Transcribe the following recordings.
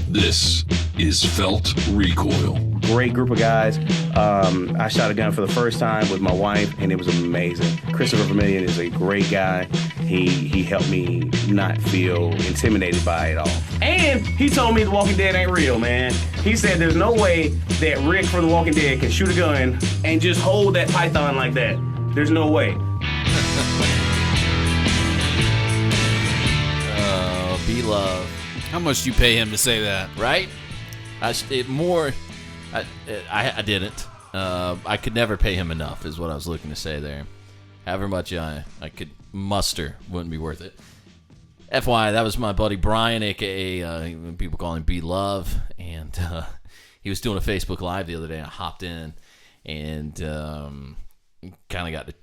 This is Felt Recoil. Great group of guys. I shot a gun for the first time with my wife, and it was amazing. Christopher Vermillion is a great guy. He helped me not feel intimidated by it all. And he told me The Walking Dead ain't real, man. He said there's no way that Rick from The Walking Dead can shoot a gun and just hold that python like that. There's no way. B-Love. How much do you pay him to say that? Right? I didn't. I could never pay him enough, is what I was looking to say there. However much I could muster wouldn't be worth it. FYI, that was my buddy Brian, a.k.a. People call him B-Love, and he was doing a Facebook Live the other day. I hopped in, and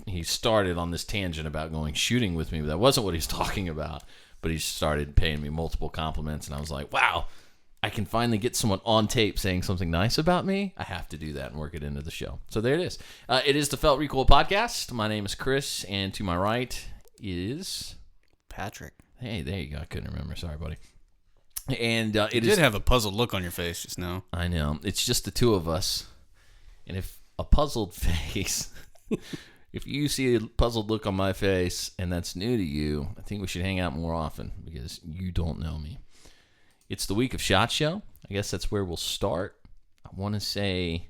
he started on this tangent about going shooting with me, but that wasn't what he's talking about. But he started paying me multiple compliments, and I was like, wow, I can finally get someone on tape saying something nice about me. I have to do that and work it into the show. So there it is. It is the Felt Recoil podcast. My name is Chris, and to my right is Patrick. Hey, there you go. I couldn't remember. Sorry, buddy. And you did have a puzzled look on your face just now. I know. It's just the two of us. And if a puzzled face... If you see a puzzled look on my face and that's new to you, I think we should hang out more often because you don't know me. It's the week of SHOT Show. I guess that's where we'll start. I want to say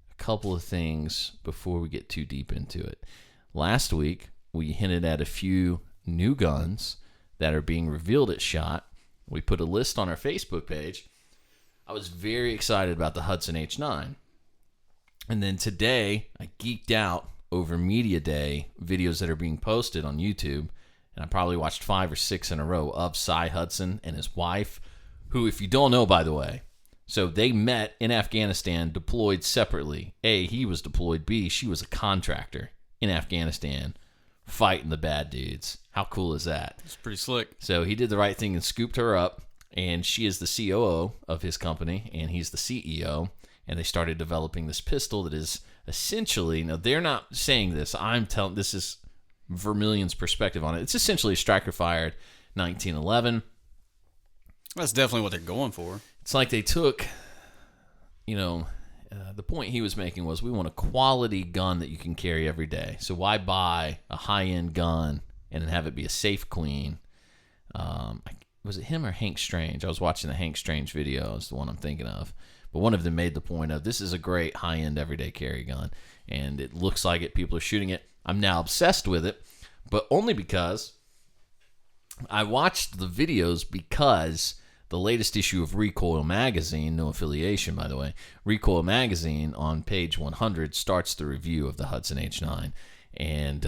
a couple of things before we get too deep into it. Last week, we hinted at a few new guns that are being revealed at SHOT. We put a list on our Facebook page. I was very excited about the Hudson H9. And then today, I geeked out over Media Day videos that are being posted on YouTube, and I probably watched 5 or 6 in a row of Cy Hudson and his wife, who, if you don't know, by the way, so they met in Afghanistan, deployed separately. A, he was deployed. B, she was a contractor in Afghanistan fighting the bad dudes. How cool is that? It's pretty slick. So he did the right thing and scooped her up, and she is the COO of his company, and he's the CEO, and they started developing this pistol that is essentially, now they're not saying this, this is Vermillion's perspective on it. It's essentially a striker-fired 1911. That's definitely what they're going for. It's like they took, the point he was making was we want a quality gun that you can carry every day. So why buy a high-end gun and then have it be a safe clean? Was it him or Hank Strange? I was watching the Hank Strange video. Is the one I'm thinking of. But one of them made the point of this is a great high-end everyday carry gun, and it looks like it. People are shooting it. I'm now obsessed with it, but only because I watched the videos because the latest issue of Recoil magazine, no affiliation by the way, Recoil magazine on page 100 starts the review of the Hudson H9, and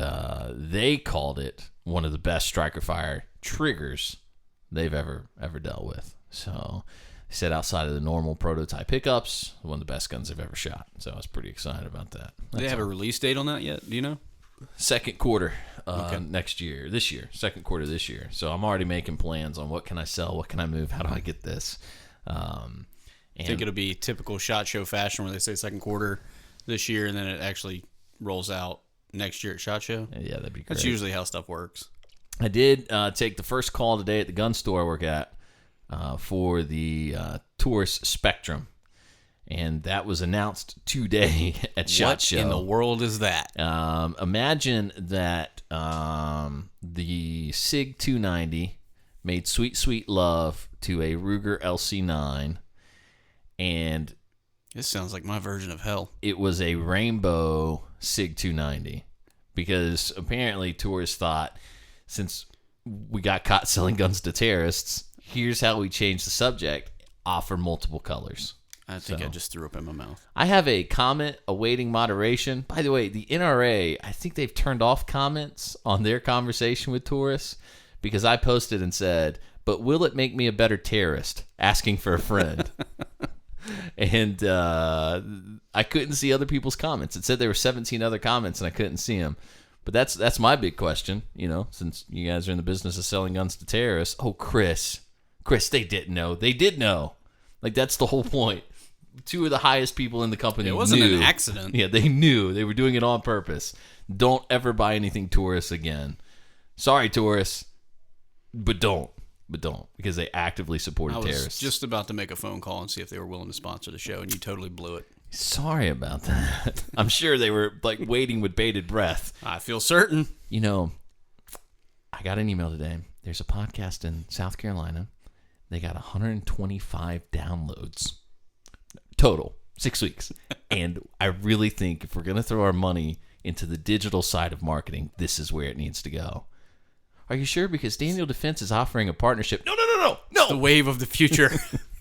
they called it one of the best striker fire triggers they've ever dealt with. So he said outside of the normal prototype pickups, one of the best guns they've ever shot. So I was pretty excited about that. Do they have a release date on that yet? Do you know? Second quarter this year, second quarter this year. So I'm already making plans on what can I sell, what can I move, how do I get this. I think it'll be typical SHOT Show fashion where they say second quarter this year and then it actually rolls out next year at SHOT Show. Yeah, that'd be great. That's usually how stuff works. I did take the first call today at the gun store I work at. For the Taurus Spectrum, and that was announced today at SHOT Show. What in the world is that? Imagine that the SIG 290 made sweet, sweet love to a Ruger LC9, and this sounds like my version of hell. It was a rainbow SIG 290, because apparently Taurus thought, since we got caught selling guns to terrorists, here's how we change the subject. Offer multiple colors. I think I just threw up in my mouth. I have a comment awaiting moderation. By the way, the NRA, I think they've turned off comments on their conversation with Taurus because I posted and said, but will it make me a better terrorist? Asking for a friend. And I couldn't see other people's comments. It said there were 17 other comments and I couldn't see them. But that's my big question, since you guys are in the business of selling guns to terrorists. Oh, Chris, they didn't know. They did know. Like, that's the whole point. Two of the highest people in the company knew. It wasn't an accident. Yeah, they knew. They were doing it on purpose. Don't ever buy anything Taurus again. Sorry, Taurus, but don't. but don't, because they actively supported I was terrorists. just about to make a phone call and see if they were willing to sponsor the show, and you totally blew it. Sorry about that. I'm sure they were like waiting with bated breath. I feel certain. You know, I got an email today. There's a podcast in South Carolina. They got 125 downloads total, 6 weeks. And I really think if we're going to throw our money into the digital side of marketing, this is where it needs to go. Are you sure? Because Daniel Defense is offering a partnership. No. It's the wave of the future.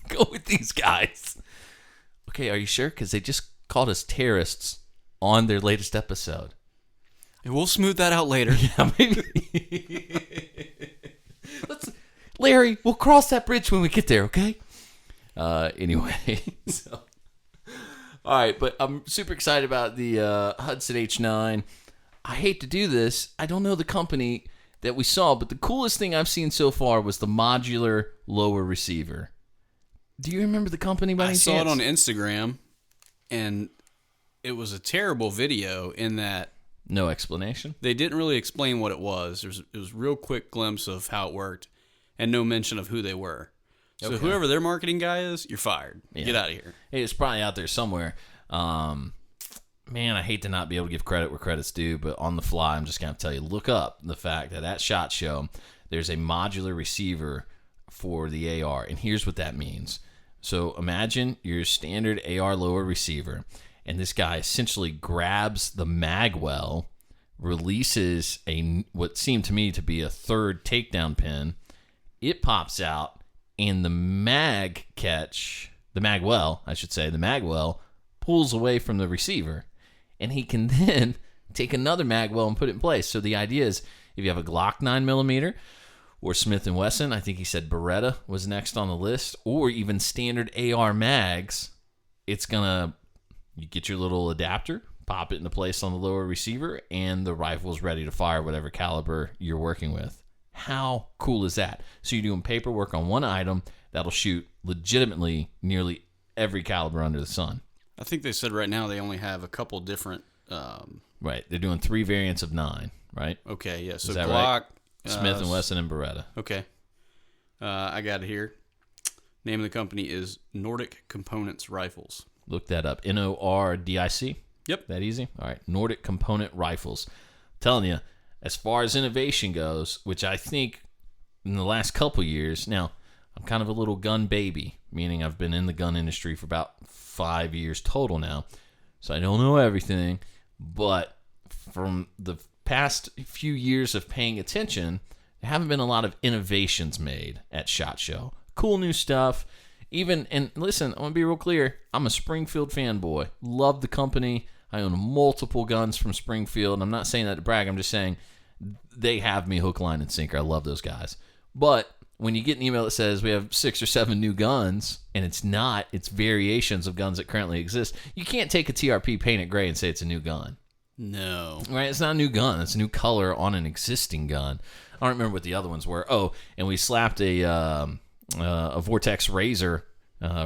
Go with these guys. Okay, are you sure? Because they just called us terrorists on their latest episode. And we'll smooth that out later. Yeah, maybe. Larry, we'll cross that bridge when we get there, okay? Anyway, so... All right, but I'm super excited about the Hudson H9. I hate to do this. I don't know the company that we saw, but the coolest thing I've seen so far was the modular lower receiver. Do you remember the company by any chance? I saw it on Instagram, and it was a terrible video in that... No explanation? They didn't really explain what it was. It was a real quick glimpse of how it worked, and no mention of who they were. So whoever their marketing guy is, you're fired. Yeah. Get out of here. Hey, it's probably out there somewhere. Man, I hate to not be able to give credit where credit's due, but on the fly, I'm just going to tell you, look up the fact that at SHOT Show, there's a modular receiver for the AR, and here's what that means. So imagine your standard AR lower receiver, and this guy essentially grabs the mag well, releases what seemed to me to be a third takedown pin. It pops out, and the mag well pulls away from the receiver, and he can then take another mag well and put it in place. So the idea is, if you have a Glock 9mm or Smith & Wesson, I think he said Beretta was next on the list, or even standard AR mags, it's gonna, you get your little adapter, pop it into place on the lower receiver, and the rifle's ready to fire whatever caliber you're working with. How cool is that? So you're doing paperwork on one item that'll shoot legitimately nearly every caliber under the sun. I think they said right now they only have a couple different... Right. They're doing 3 variants of 9, right? Okay, yeah. So Glock, right? Smith & Wesson, and Beretta. Okay. I got it here. Name of the company is Nordic Components Rifles. Look that up. NORDIC? Yep. That easy? All right. Nordic Component Rifles. I'm telling you, as far as innovation goes, which I think in the last couple years, now I'm kind of a little gun baby, meaning I've been in the gun industry for about 5 years total now, so I don't know everything, but from the past few years of paying attention, there haven't been a lot of innovations made at SHOT Show. Cool new stuff. Even, and listen, I want to be real clear, I'm a Springfield fanboy. Love the company. I own multiple guns from Springfield. I'm not saying that to brag. I'm just saying they have me hook, line, and sinker. I love those guys. But when you get an email that says we have 6 or 7 new guns, and it's not, it's variations of guns that currently exist, you can't take a TRP, paint it gray, and say it's a new gun. No. Right? It's not a new gun. It's a new color on an existing gun. I don't remember what the other ones were. Oh, and we slapped a Vortex Razor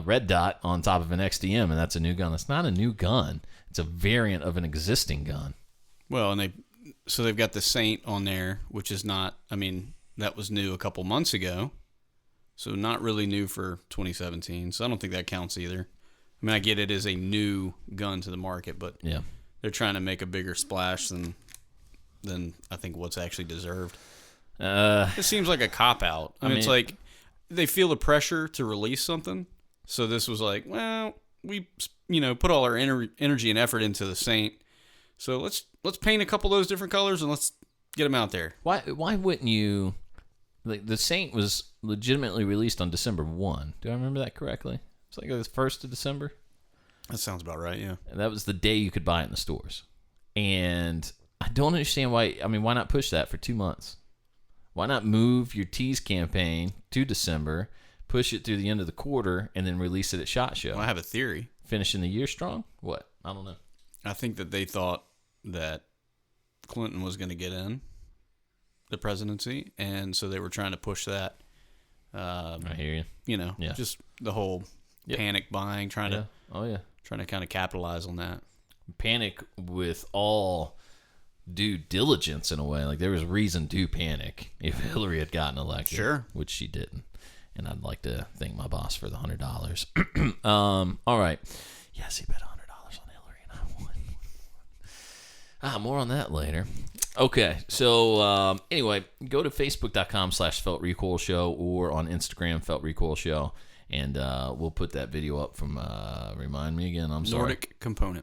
red dot on top of an XDM, and that's a new gun. That's not a new gun. It's a variant of an existing gun. Well, and they've got the Saint on there, which is not, I mean, that was new a couple months ago, so not really new for 2017, so I don't think that counts either. I mean, I get it is a new gun to the market, but yeah, they're trying to make a bigger splash than I think what's actually deserved. It seems like a cop-out. I mean, it's like they feel the pressure to release something, so this was like, well, we put all our energy and effort into the Saint, so let's paint a couple of those different colors and let's get them out there. Why wouldn't you? Like, the Saint was legitimately released on December 1. Do I remember that correctly? It's like the 1st of December. That sounds about right, yeah. And that was the day you could buy it in the stores. And I don't understand why. I mean, why not push that for 2 months? Why not move your tease campaign to December, push it through the end of the quarter, and then release it at SHOT Show? Well, I have a theory. Finishing the year strong? What? I don't know. I think that they thought that Clinton was going to get in the presidency, and so they were trying to push that. I hear you. Just the whole panic buying, trying to kind of capitalize on that. Panic with all due diligence in a way. Like there was reason to panic if Hillary had gotten elected. Sure. Which she didn't. And I'd like to thank my boss for the $100. All right. Yes, he bet $100 on Hillary and I won. More on that later. Okay, so anyway, go to facebook.com/Felt Recoil Show or on Instagram, Felt Recoil Show, and we'll put that video up from, remind me again, I'm sorry.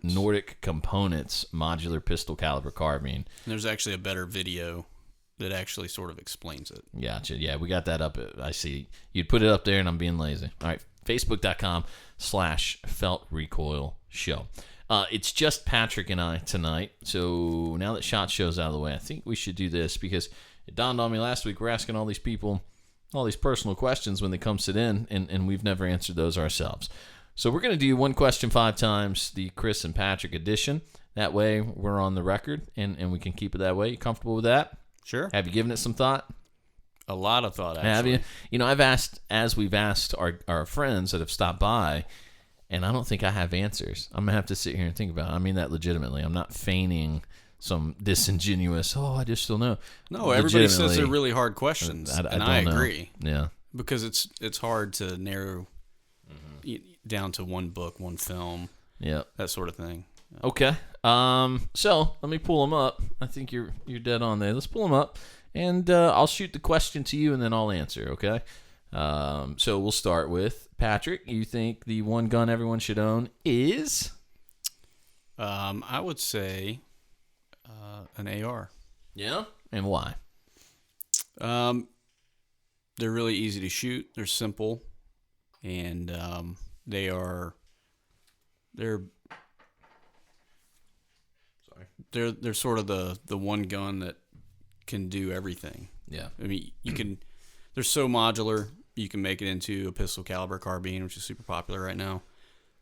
Nordic Components Modular Pistol Caliber Carbine. And there's actually a better video that actually sort of explains it. Gotcha. Yeah, we got that up. I see. You'd put it up there, and I'm being lazy. All right, facebook.com/Felt Recoil Show. It's just Patrick and I tonight. So now that SHOT Show's out of the way, I think we should do this because it dawned on me last week. We're asking all these people all these personal questions when they come sit in, and we've never answered those ourselves. So we're going to do one question 5 times, the Chris and Patrick edition. That way we're on the record, and we can keep it that way. You comfortable with that? Sure. Have you given it some thought? A lot of thought, actually. Have you? You know, I've asked, as we've asked our friends that have stopped by, and I don't think I have answers. I'm going to have to sit here and think about it. I mean that legitimately. I'm not feigning some disingenuous, I just don't know. No, everybody says they're really hard questions, and I agree. Yeah. Because it's hard to narrow down to one book, one film, that sort of thing. Okay. So let me pull them up. I think you're dead on there. Let's pull them up, and I'll shoot the question to you, and then I'll answer, okay? So we'll start with Patrick. You think the one gun everyone should own is? I would say an AR. Yeah? And why? They're really easy to shoot. They're simple, and they're sort of the one gun that can do everything. Yeah. I mean, they're so modular. You can make it into a pistol caliber carbine, which is super popular right now.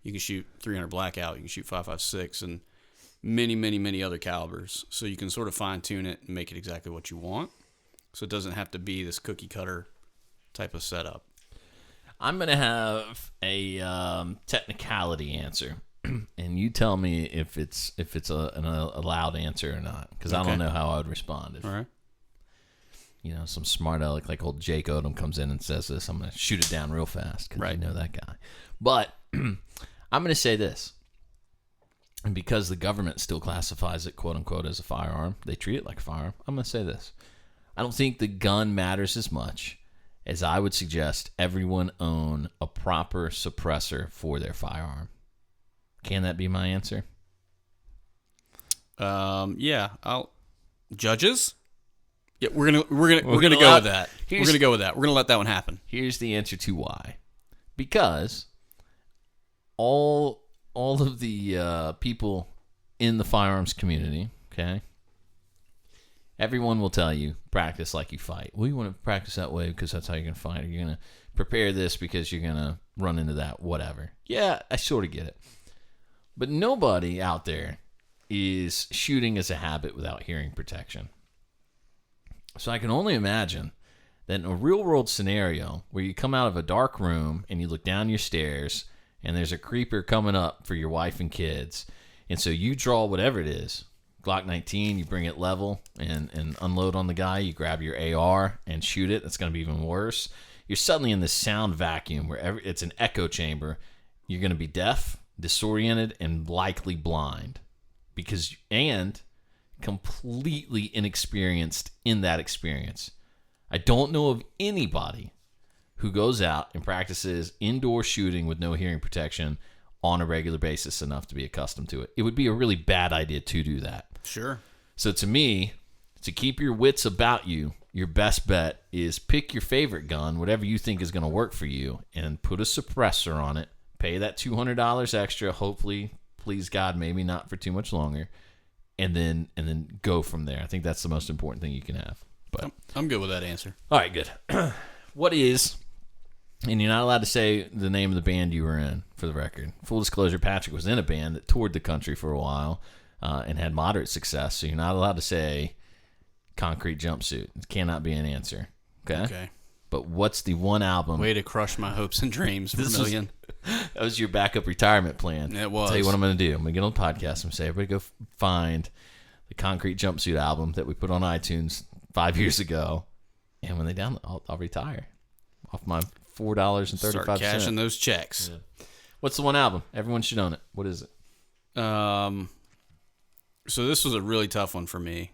You can shoot 300 blackout. You can shoot 5.56 and many, many, many other calibers. So you can sort of fine tune it and make it exactly what you want. So it doesn't have to be this cookie cutter type of setup. I'm going to have a technicality answer, and you tell me if it's an allowed answer or not, because I don't know how I would respond. All right. You know, some smart aleck like old Jake Odom comes in and says this, I'm going to shoot it down real fast because you know that guy. But I'm going to say this, and because the government still classifies it, quote unquote, as a firearm, they treat it like a firearm, I'm going to say this. I don't think the gun matters as much as I would suggest everyone own a proper suppressor for their firearm. Can that be my answer? Yeah. Judges? Yeah, we're gonna go with that. We're gonna go with that. We're gonna let that one happen. Here's the answer to why. Because all of the people in the firearms community, okay, everyone will tell you practice like you fight. Well, you want to practice that way because that's how you're gonna fight. Or you're gonna prepare this because you're gonna run into that. Whatever. Yeah, I sort of get it. But nobody out there is shooting as a habit without hearing protection. So I can only imagine that in a real-world scenario where you come out of a dark room and you look down your stairs and there's a creeper coming up for your wife and kids, and so you draw whatever it is, Glock 19, you bring it level and unload on the guy, you grab your AR and shoot it, that's going to be even worse. You're suddenly in this sound vacuum where it's an echo chamber. You're going to be deaf, disoriented, and likely blind and completely inexperienced in that experience. I don't know of anybody who goes out and practices indoor shooting with no hearing protection on a regular basis enough to be accustomed to it. It would be a really bad idea to do that. Sure. So to me, to keep your wits about you, your best bet is pick your favorite gun, whatever you think is going to work for you, and put a suppressor on it. Pay that $200 extra, hopefully, please God, maybe not for too much longer, and then go from there. I think that's the most important thing you can have. But I'm good with that answer. All right, good. What is, and you're not allowed to say the name of the band you were in, for the record. Full disclosure, Patrick was in a band that toured the country for a while and had moderate success, so you're not allowed to say Concrete Jumpsuit. It cannot be an answer. Okay. But what's the one album? Way to crush my hopes and dreams, Vermillion. That was your backup retirement plan. It was. I'll tell you what I'm going to do. I'm going to get on the podcast and say, everybody go find the Concrete Jumpsuit album that we put on iTunes 5 years ago. And when they download, I'll retire off my $4.35. Start cashing those checks. Yeah. What's the one album? Everyone should own it. What is it? So this was a really tough one for me.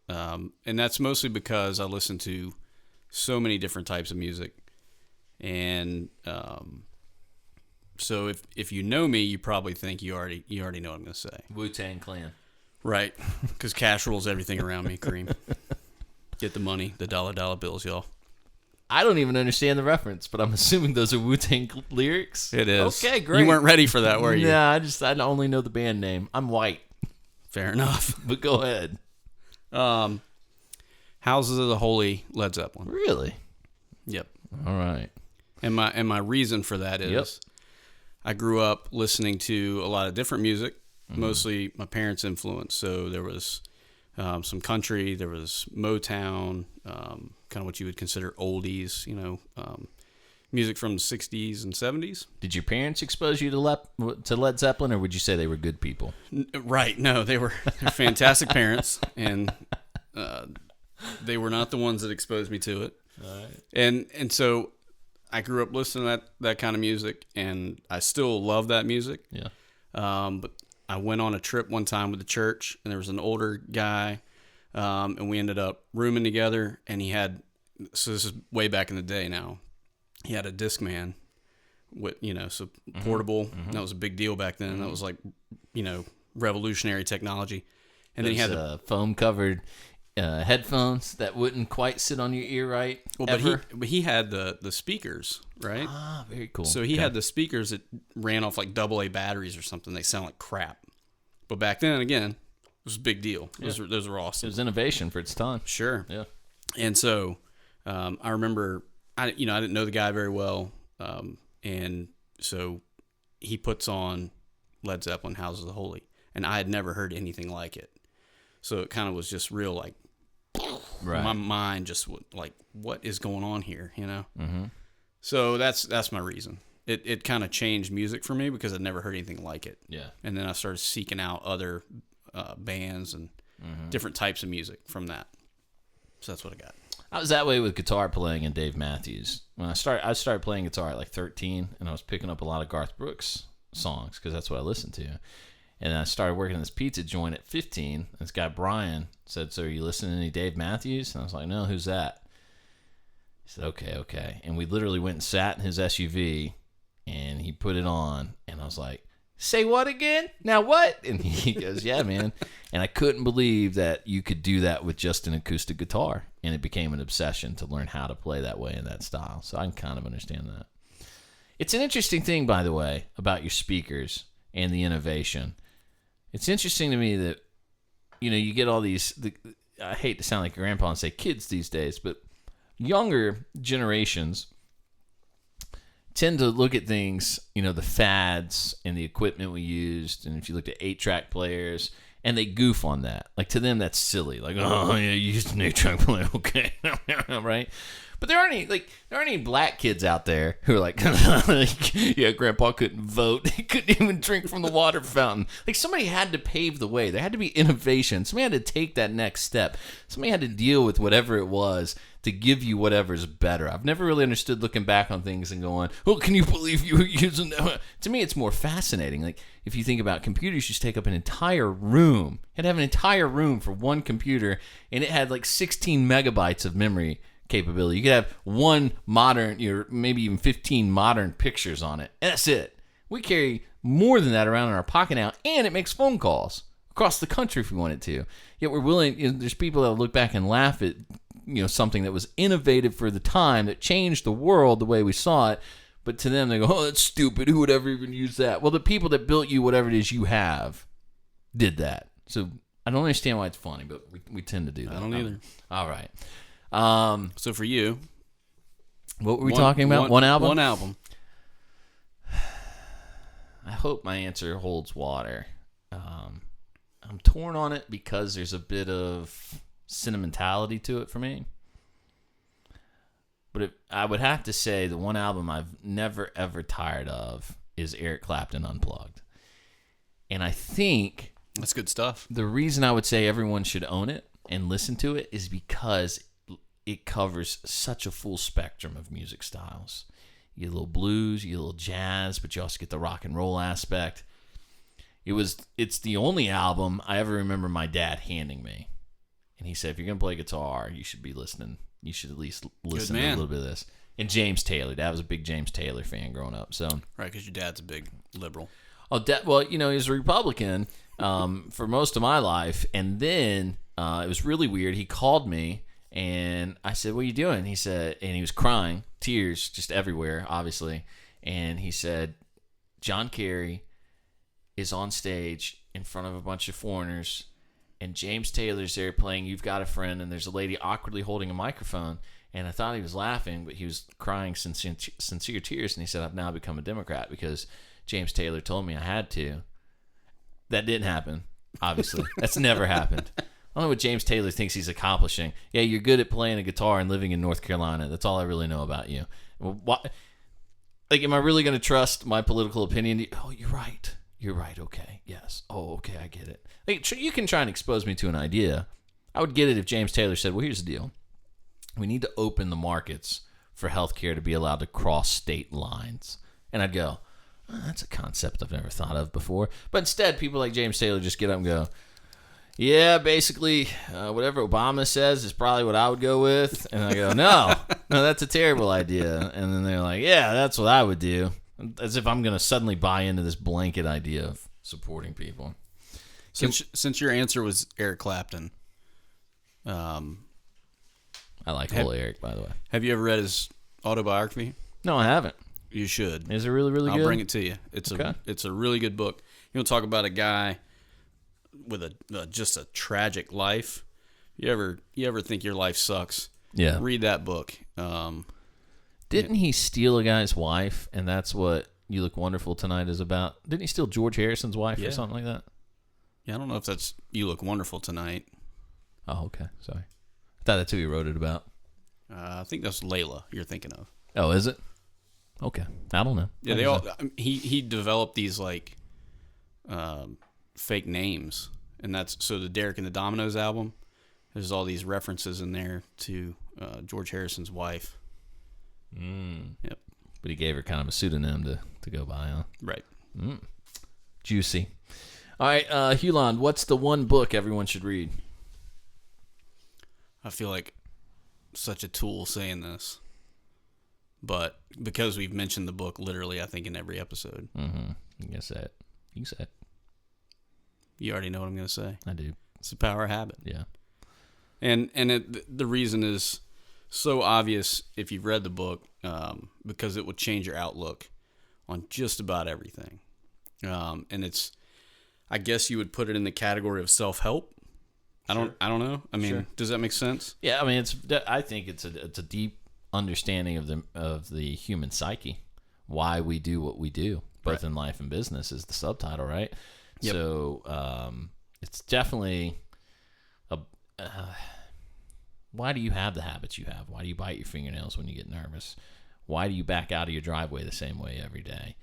And that's mostly because I listen to so many different types of music. And so if you know me, you probably think you already know what I'm going to say. Wu-Tang Clan. Right. Because cash rules everything around me, Kareem. Get the money, the dollar bills, y'all. I don't even understand the reference, but I'm assuming those are Wu-Tang lyrics. It is. Okay, great. You weren't ready for that, were you? Nah, I only know the band name. I'm white. Fair enough. But go ahead. Houses of the Holy, Led Zeppelin. Really? Yep. All right. And my reason for that is I grew up listening to a lot of different music, mostly my parents' influence. So there was some country, there was Motown, kind of what you would consider oldies, music from the 60s and 70s. Did your parents expose you to Led Zeppelin, or would you say they were good people? Right. No, they're fantastic parents, and they were not the ones that exposed me to it. All right. And so I grew up listening to that kind of music, and I still love that music. Yeah. But I went on a trip one time with the church, and there was an older guy, and we ended up rooming together, and he had, so this is way back in the day now, he had a Discman with, so portable. Mm-hmm. That was a big deal back then. Mm-hmm. That was like, revolutionary technology. And then he had the foam-covered headphones that wouldn't quite sit on your ear right. Well, ever. but he had the speakers, right? Ah, very cool. So he had the speakers that ran off like AA batteries or something. They sound like crap. But back then, again, it was a big deal. Those were awesome. It was innovation for its time. Sure. Yeah. And so I remember, I didn't know the guy very well, and so he puts on Led Zeppelin, Houses of the Holy, and I had never heard anything like it. So it kind of was just real, like, right. My mind just like, what is going on here, Mm-hmm. So that's my reason. It kind of changed music for me because I'd never heard anything like it. Yeah. And then I started seeking out other bands and different types of music from that. So that's what I got. I was that way with guitar playing and Dave Matthews. When I started playing guitar at like 13, and I was picking up a lot of Garth Brooks songs because that's what I listened to. And I started working in this pizza joint at 15. And this guy, Brian, said, "So are you listening to any Dave Matthews?" And I was like, "No, who's that?" He said, okay. And we literally went and sat in his SUV, and he put it on. And I was like, "Say what again? Now what?" And he goes, "Yeah, man." And I couldn't believe that you could do that with just an acoustic guitar. And it became an obsession to learn how to play that way in that style. So I can kind of understand that. It's an interesting thing, by the way, about your speakers and the innovation. It's interesting to me that, you get all these, I hate to sound like a grandpa and say kids these days, but younger generations tend to look at things, the fads and the equipment we used. And if you looked at 8-track players, and they goof on that. Like, to them, that's silly. Like, oh, yeah, you used an 8-track player, okay. Right? But there aren't any black kids out there who are like, yeah, Grandpa couldn't vote. He couldn't even drink from the water fountain. Like, somebody had to pave the way. There had to be innovation. Somebody had to take that next step. Somebody had to deal with whatever it was to give you whatever's better. I've never really understood looking back on things and going, "Oh, can you believe you were using that?" To me, it's more fascinating. Like, if you think about computers, used to take up an entire room. You had to have an entire room for one computer, and it had like 16 megabytes of memory capability. You could have one modern, maybe even 15 modern pictures on it. And that's it. We carry more than that around in our pocket now, and it makes phone calls across the country if we wanted to. Yet we're willing, there's people that will look back and laugh at, something that was innovative for the time that changed the world the way we saw it. But to them, they go, "Oh, that's stupid. Who would ever even use that?" Well, the people that built you whatever it is you have did that. So I don't understand why it's funny, but we tend to do that. I don't either. All right. So for you, what were we talking about? One album? One album. I hope my answer holds water. I'm torn on it because there's a bit of sentimentality to it for me. But I would have to say the one album I've never, ever tired of is Eric Clapton Unplugged. And I think That's good stuff. The reason I would say everyone should own it and listen to it is because it covers such a full spectrum of music styles. You get a little blues, you get a little jazz, but you also get the rock and roll aspect. It's the only album I ever remember my dad handing me. And he said, if you're going to play guitar, you should be listening. You should at least listen to a little bit of this. And James Taylor. Dad was a big James Taylor fan growing up. So right, because your dad's a big liberal. Oh, well, he was a Republican for most of my life. And then it was really weird. He called me, and I said, what are you doing? He said, and he was crying, tears just everywhere, obviously. And he said, John Kerry is on stage in front of a bunch of foreigners, and James Taylor's there playing You've Got a Friend, and there's a lady awkwardly holding a microphone. And I thought he was laughing, but he was crying sincere tears. And he said, I've now become a Democrat because James Taylor told me I had to. That didn't happen, obviously. That's never happened. I don't know what James Taylor thinks he's accomplishing. Yeah, you're good at playing a guitar and living in North Carolina. That's all I really know about you. Am I really going to trust my political opinion? Oh, you're right. You're right. Okay. Yes. Oh, okay. I get it. You can try and expose me to an idea. I would get it if James Taylor said, well, here's the deal. We need to open the markets for healthcare to be allowed to cross state lines. And I'd go, oh, that's a concept I've never thought of before. But instead, people like James Taylor just get up and go, yeah, basically, whatever Obama says is probably what I would go with. And I go, no, that's a terrible idea. And then they're like, yeah, that's what I would do. As if I'm going to suddenly buy into this blanket idea of supporting people. Since your answer was Eric Clapton, I like whole Eric, by the way. Have you ever read his autobiography? No, I haven't. You should. Is it really, really good? I'll bring it to you. It's a really good book. You'll talk about a guy with just a tragic life. You ever think your life sucks? Yeah. Read that book. Didn't he steal a guy's wife, and that's what You Look Wonderful Tonight is about? Didn't he steal George Harrison's wife or something like that? Yeah, I don't know if that's You Look Wonderful Tonight. Oh, okay. Sorry. I thought that's who he wrote it about. I think that's Layla you're thinking of. Oh, is it? Okay. I don't know. Yeah, he developed these fake names, and that's so the Derek and the Dominoes album. There's all these references in there to George Harrison's wife. Yep. But he gave her kind of a pseudonym to go by, huh? Right. Juicy. All right, Huland, what's the one book everyone should read? I feel like such a tool saying this, but because we've mentioned the book literally, I think, in every episode. Mm-hmm. You can say it. You can say it. You already know what I'm going to say. I do. It's the Power of Habit. Yeah. And the reason is so obvious if you've read the book, because it will change your outlook on just about everything. And it's, I guess you would put it in the category of self-help. I don't know. I mean, does that make sense? Yeah, I mean, I think it's a deep understanding of the human psyche, why we do what we do, both in life and business, is the subtitle, right? Yep. So it's definitely why do you have the habits you have? Why do you bite your fingernails when you get nervous? Why do you back out of your driveway the same way every day?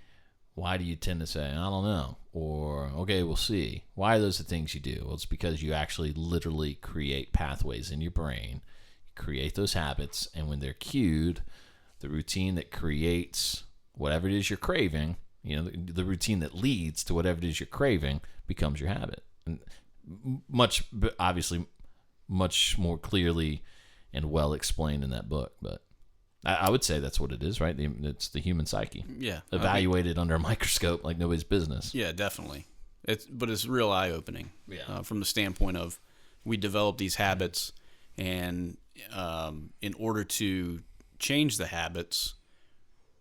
Why do you tend to say, I don't know, or, okay, we'll see? Why are those the things you do? Well, it's because you actually literally create pathways in your brain, create those habits, and when they're cued, the routine that creates whatever it is you're craving, the routine that leads to whatever it is you're craving becomes your habit. And obviously, much more clearly and well explained in that book, but I would say that's what it is, right? It's the human psyche. Yeah. Evaluated under a microscope like nobody's business. Yeah, definitely. But it's real eye-opening. Yeah. From the standpoint of we develop these habits, and in order to change the habits,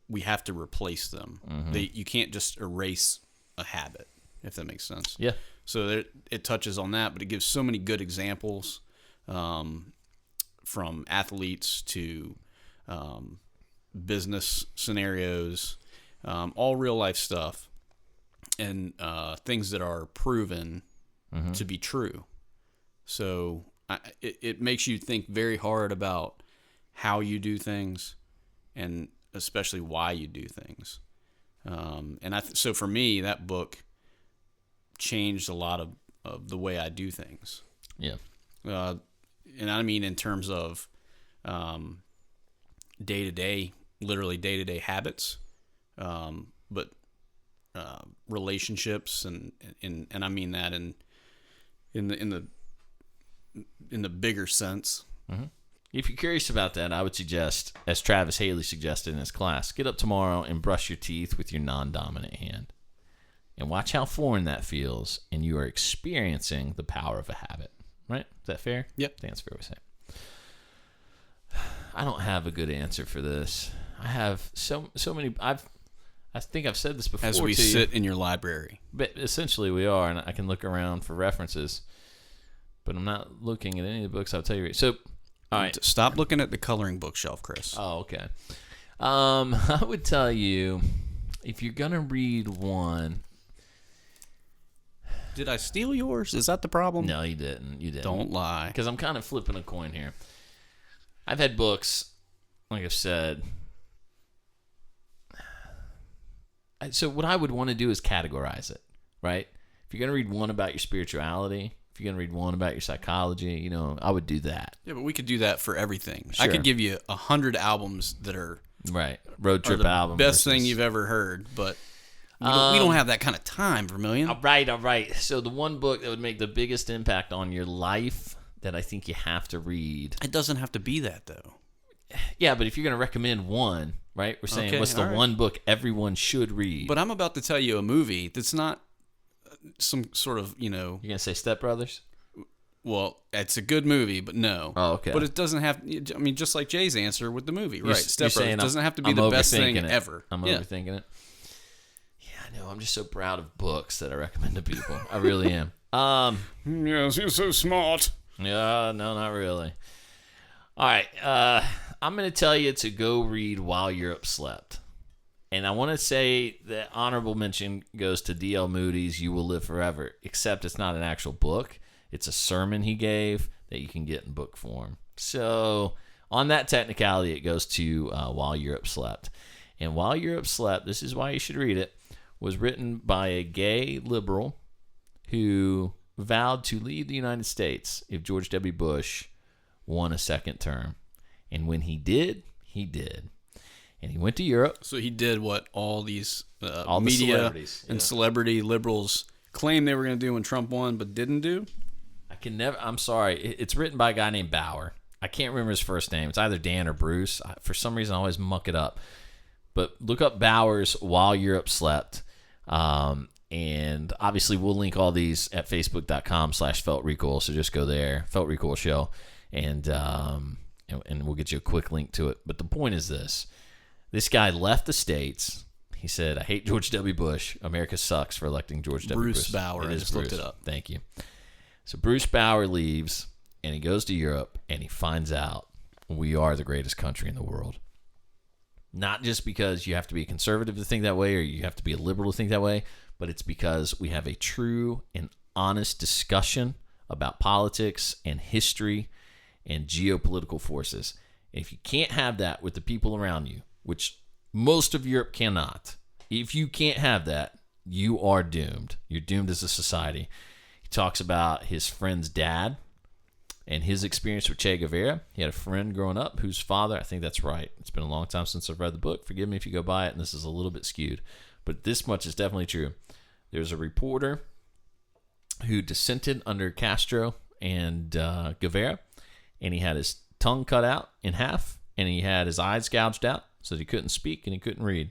we have to replace them. Mm-hmm. You can't just erase a habit, if that makes sense. Yeah. So it touches on that, but it gives so many good examples, from athletes to business scenarios, all real life stuff, and things that are proven to be true. So it makes you think very hard about how you do things, and especially why you do things. And so for me, that book changed a lot of the way I do things. Yeah. And I mean in terms of day-to-day, literally day-to-day habits, but relationships and I mean that in the bigger sense. Mm-hmm. If you're curious about that, I would suggest, as Travis Haley suggested in his class, get up tomorrow and brush your teeth with your non-dominant hand. And watch how foreign that feels, and you are experiencing the power of a habit. Right? Is that fair? Yep. I think that's fair to say. I don't have a good answer for this. I have so many. I think I've said this before. As we sit in your library. But essentially we are, and I can look around for references. But I'm not looking at any of the books I'll tell you. So, all right. Stop looking at the coloring bookshelf, Chris. Oh, okay. I would tell you, if you're going to read one. Did I steal yours? Is that the problem? No, you didn't. You didn't. Don't lie. Because I'm kind of flipping a coin here. I've had books, like I've said. So what I would want to do is categorize it, right? If you're going to read one about your spirituality, if you're going to read one about your psychology, I would do that. Yeah, but we could do that for everything. Sure. I could give you 100 albums that are right road trip albums. Best thing you've ever heard, but we don't have that kind of time, Vermillion. All right. So the one book that would make the biggest impact on your life that I think you have to read. It doesn't have to be that, though. Yeah, but if you're going to recommend one, right? We're saying what's the one book everyone should read. But I'm about to tell you a movie that's not some sort of, You're going to say Step Brothers? Well, it's a good movie, but no. Oh, okay. But it doesn't have, I mean, just like Jay's answer with the movie, right? Step Brothers. It doesn't have to be I'm the best thing ever. I'm overthinking it. Yeah, I know. I'm just so proud of books that I recommend to people. I really am. Yes, you're so smart. Yeah, no, not really. All right. I'm going to tell you to go read While Europe Slept. And I want to say that honorable mention goes to D.L. Moody's You Will Live Forever, except it's not an actual book. It's a sermon he gave that you can get in book form. So on that technicality, it goes to While Europe Slept. And While Europe Slept, this is why you should read it, was written by a gay liberal who vowed to leave the United States if George W. Bush won a second term. And when he did, he did. And he went to Europe. So he did what all these all media the and celebrity liberals claimed they were going to do when Trump won, but didn't do? I'm sorry. It's written by a guy named BAUER. I can't remember his first name. It's either Dan or Bruce. For some reason, I always muck it up. But look up BAUER's While Europe Slept. And obviously, we'll link all these at facebook.com/FeltRecoil. So just go there, Felt Recoil Show, and we'll get you a quick link to it. But the point is this. This guy left the States. He said, I hate George W. Bush. America sucks for electing George W. Bush. Bruce BAUER. I just looked it up. Thank you. So Bruce BAUER leaves, and he goes to Europe, and he finds out we are the greatest country in the world. Not just because you have to be a conservative to think that way or you have to be a liberal to think that way, but it's because we have a true and honest discussion about politics and history and geopolitical forces. And if you can't have that with the people around you, which most of Europe cannot, if you can't have that, you are doomed. You're doomed as a society. He talks about his friend's dad and his experience with Che Guevara. He had a friend growing up whose father, I think that's right. It's been a long time since I've read the book. Forgive me if you go by it, and this is a little bit skewed. But this much is definitely true. There's a reporter who dissented under Castro and Guevara, and he had his tongue cut out in half, and he had his eyes gouged out so that he couldn't speak and he couldn't read.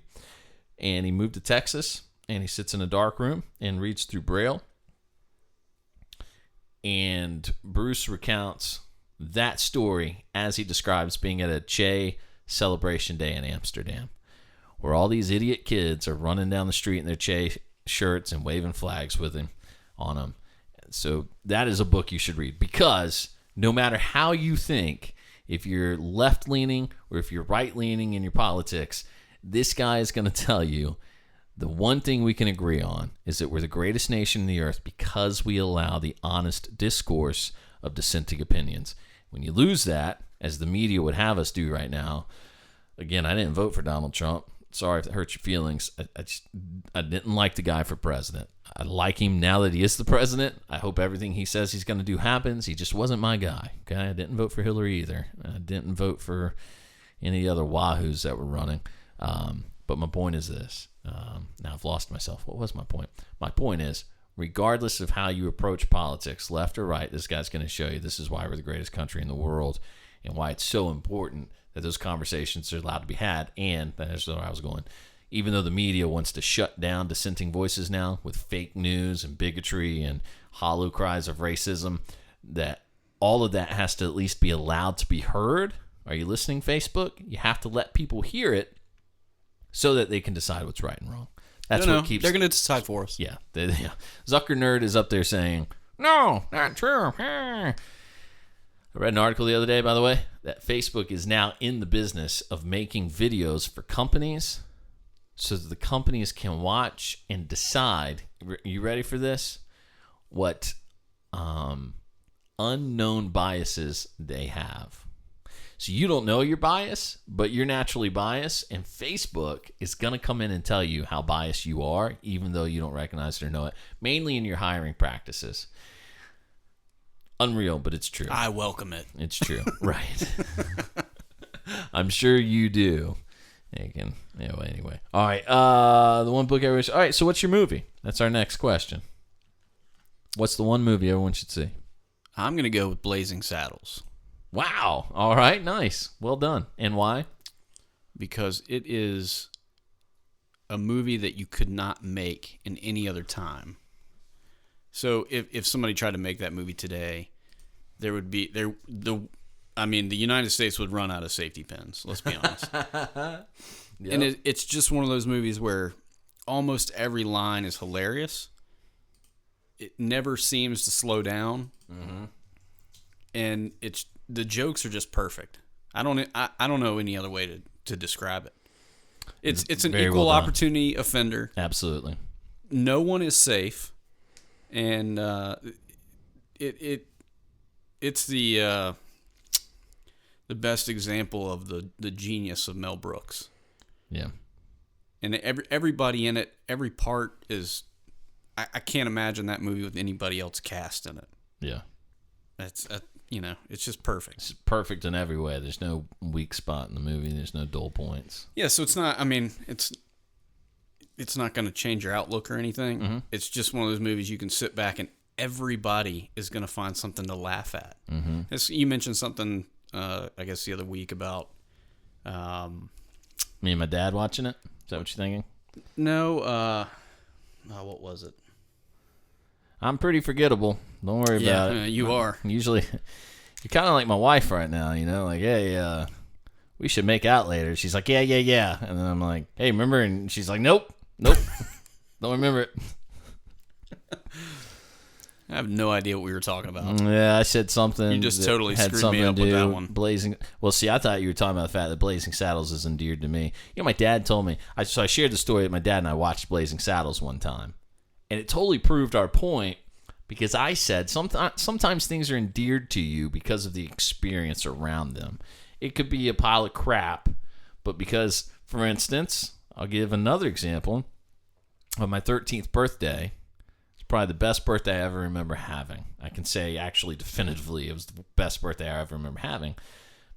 And he moved to Texas, and he sits in a dark room and reads through Braille. And Bruce recounts that story as he describes being at a Che celebration day in Amsterdam, where all these idiot kids are running down the street in their Che shirts and waving flags with him on them. So that is a book you should read, because no matter how you think, if you're left-leaning or if you're right-leaning in your politics, this guy is going to tell you the one thing we can agree on is that we're the greatest nation in the earth because we allow the honest discourse of dissenting opinions. When you lose that, as the media would have us do right now, again, I didn't vote for Donald Trump. Sorry if it hurts your feelings. I didn't like the guy for president. I like him now that he is the president. I hope everything he says he's going to do happens. He just wasn't my guy. Okay, I didn't vote for Hillary either. I didn't vote for any other wahoos that were running. But my point is this. Now I've lost myself. What was my point? My point is, regardless of how you approach politics, left or right, this guy's going to show you this is why we're the greatest country in the world and why it's so important that those conversations are allowed to be had. And that's where I was going. Even though the media wants to shut down dissenting voices now with fake news and bigotry and hollow cries of racism, that all of that has to at least be allowed to be heard. Are you listening, Facebook? You have to let people hear it so that they can decide what's right and wrong. That's what keeps... They're going to decide for us. Yeah. Zucker Nerd is up there saying, no, not true. I read an article the other day, by the way, that Facebook is now in the business of making videos for companies so that the companies can watch and decide, you ready for this, what unknown biases they have. So you don't know your bias, but you're naturally biased, and Facebook is going to come in and tell you how biased you are, even though you don't recognize it or know it, mainly in your hiring practices. Unreal, but it's true. I welcome it. It's true. Right. I'm sure you do. Anyway. All right. The one book everyone... All right, so what's your movie? That's our next question. What's the one movie everyone should see? I'm going to go with Blazing Saddles. Wow. All right, nice. Well done. And why? Because it is a movie that you could not make in any other time. So if somebody tried to make that movie today, there would be the United States would run out of safety pins, let's be honest. Yep. And it's just one of those movies where almost every line is hilarious. It never seems to slow down. Mm-hmm. And the jokes are just perfect. I don't know any other way to describe it. It's an equal opportunity offender. Absolutely. No one is safe. And it's the best example of the genius of Mel Brooks. Yeah. And everybody in it, every part is... I can't imagine that movie with anybody else cast in it. Yeah. It's just perfect. It's perfect in every way. There's no weak spot in the movie. There's no dull points. Yeah, so it's not... It's not going to change your outlook or anything. Mm-hmm. It's just one of those movies you can sit back and everybody is going to find something to laugh at. Mm-hmm. You mentioned something, I guess, the other week about... Me and my dad watching it? Is that what you're thinking? No. What was it? I'm pretty forgettable. Don't worry about it. You are. Usually, you're kind of like my wife right now, like, hey, we should make out later. She's like, yeah. And then I'm like, hey, remember? And she's like, nope. Don't remember it. I have no idea what we were talking about. Yeah, I said something. You just totally screwed me up with that one. Blazing. Well, see, I thought you were talking about the fact that Blazing Saddles is endeared to me. My dad told me. So I shared the story that my dad and I watched Blazing Saddles one time. And it totally proved our point because I said sometimes things are endeared to you because of the experience around them. It could be a pile of crap, but because, for instance, I'll give another example. On my 13th birthday, it's probably the best birthday I ever remember having. I can say actually definitively it was the best birthday I ever remember having.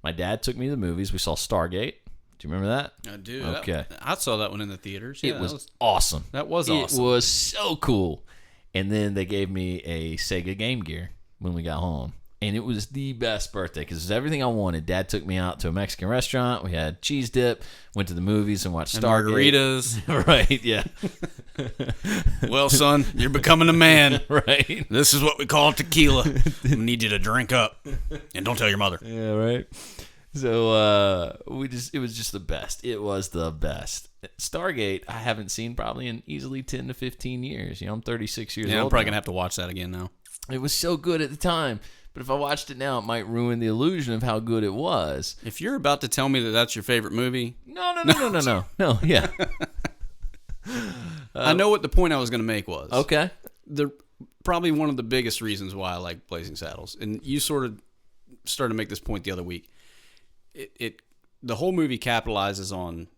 My dad took me to the movies. We saw Stargate. Do you remember that? I do. Okay. I saw that one in the theaters. Yeah, it was awesome. That was awesome. It was so cool. And then they gave me a Sega Game Gear when we got home. And it was the best birthday because it was everything I wanted. Dad took me out to a Mexican restaurant. We had cheese dip, went to the movies and watched Stargate. Margaritas. Right, yeah. Well, son, you're becoming a man. Right. This is what we call tequila. I need you to drink up. And don't tell your mother. Yeah, right. So it was just the best. It was the best. Stargate, I haven't seen probably in easily 10 to 15 years. I'm 36 years old. Yeah, I'm probably going to have to watch that again now. It was so good at the time. But if I watched it now, it might ruin the illusion of how good it was. If you're about to tell me that that's your favorite movie... No, yeah. I know what the point I was going to make was. Okay. Probably one of the biggest reasons why I like Blazing Saddles. And you sort of started to make this point the other week. The whole movie capitalizes on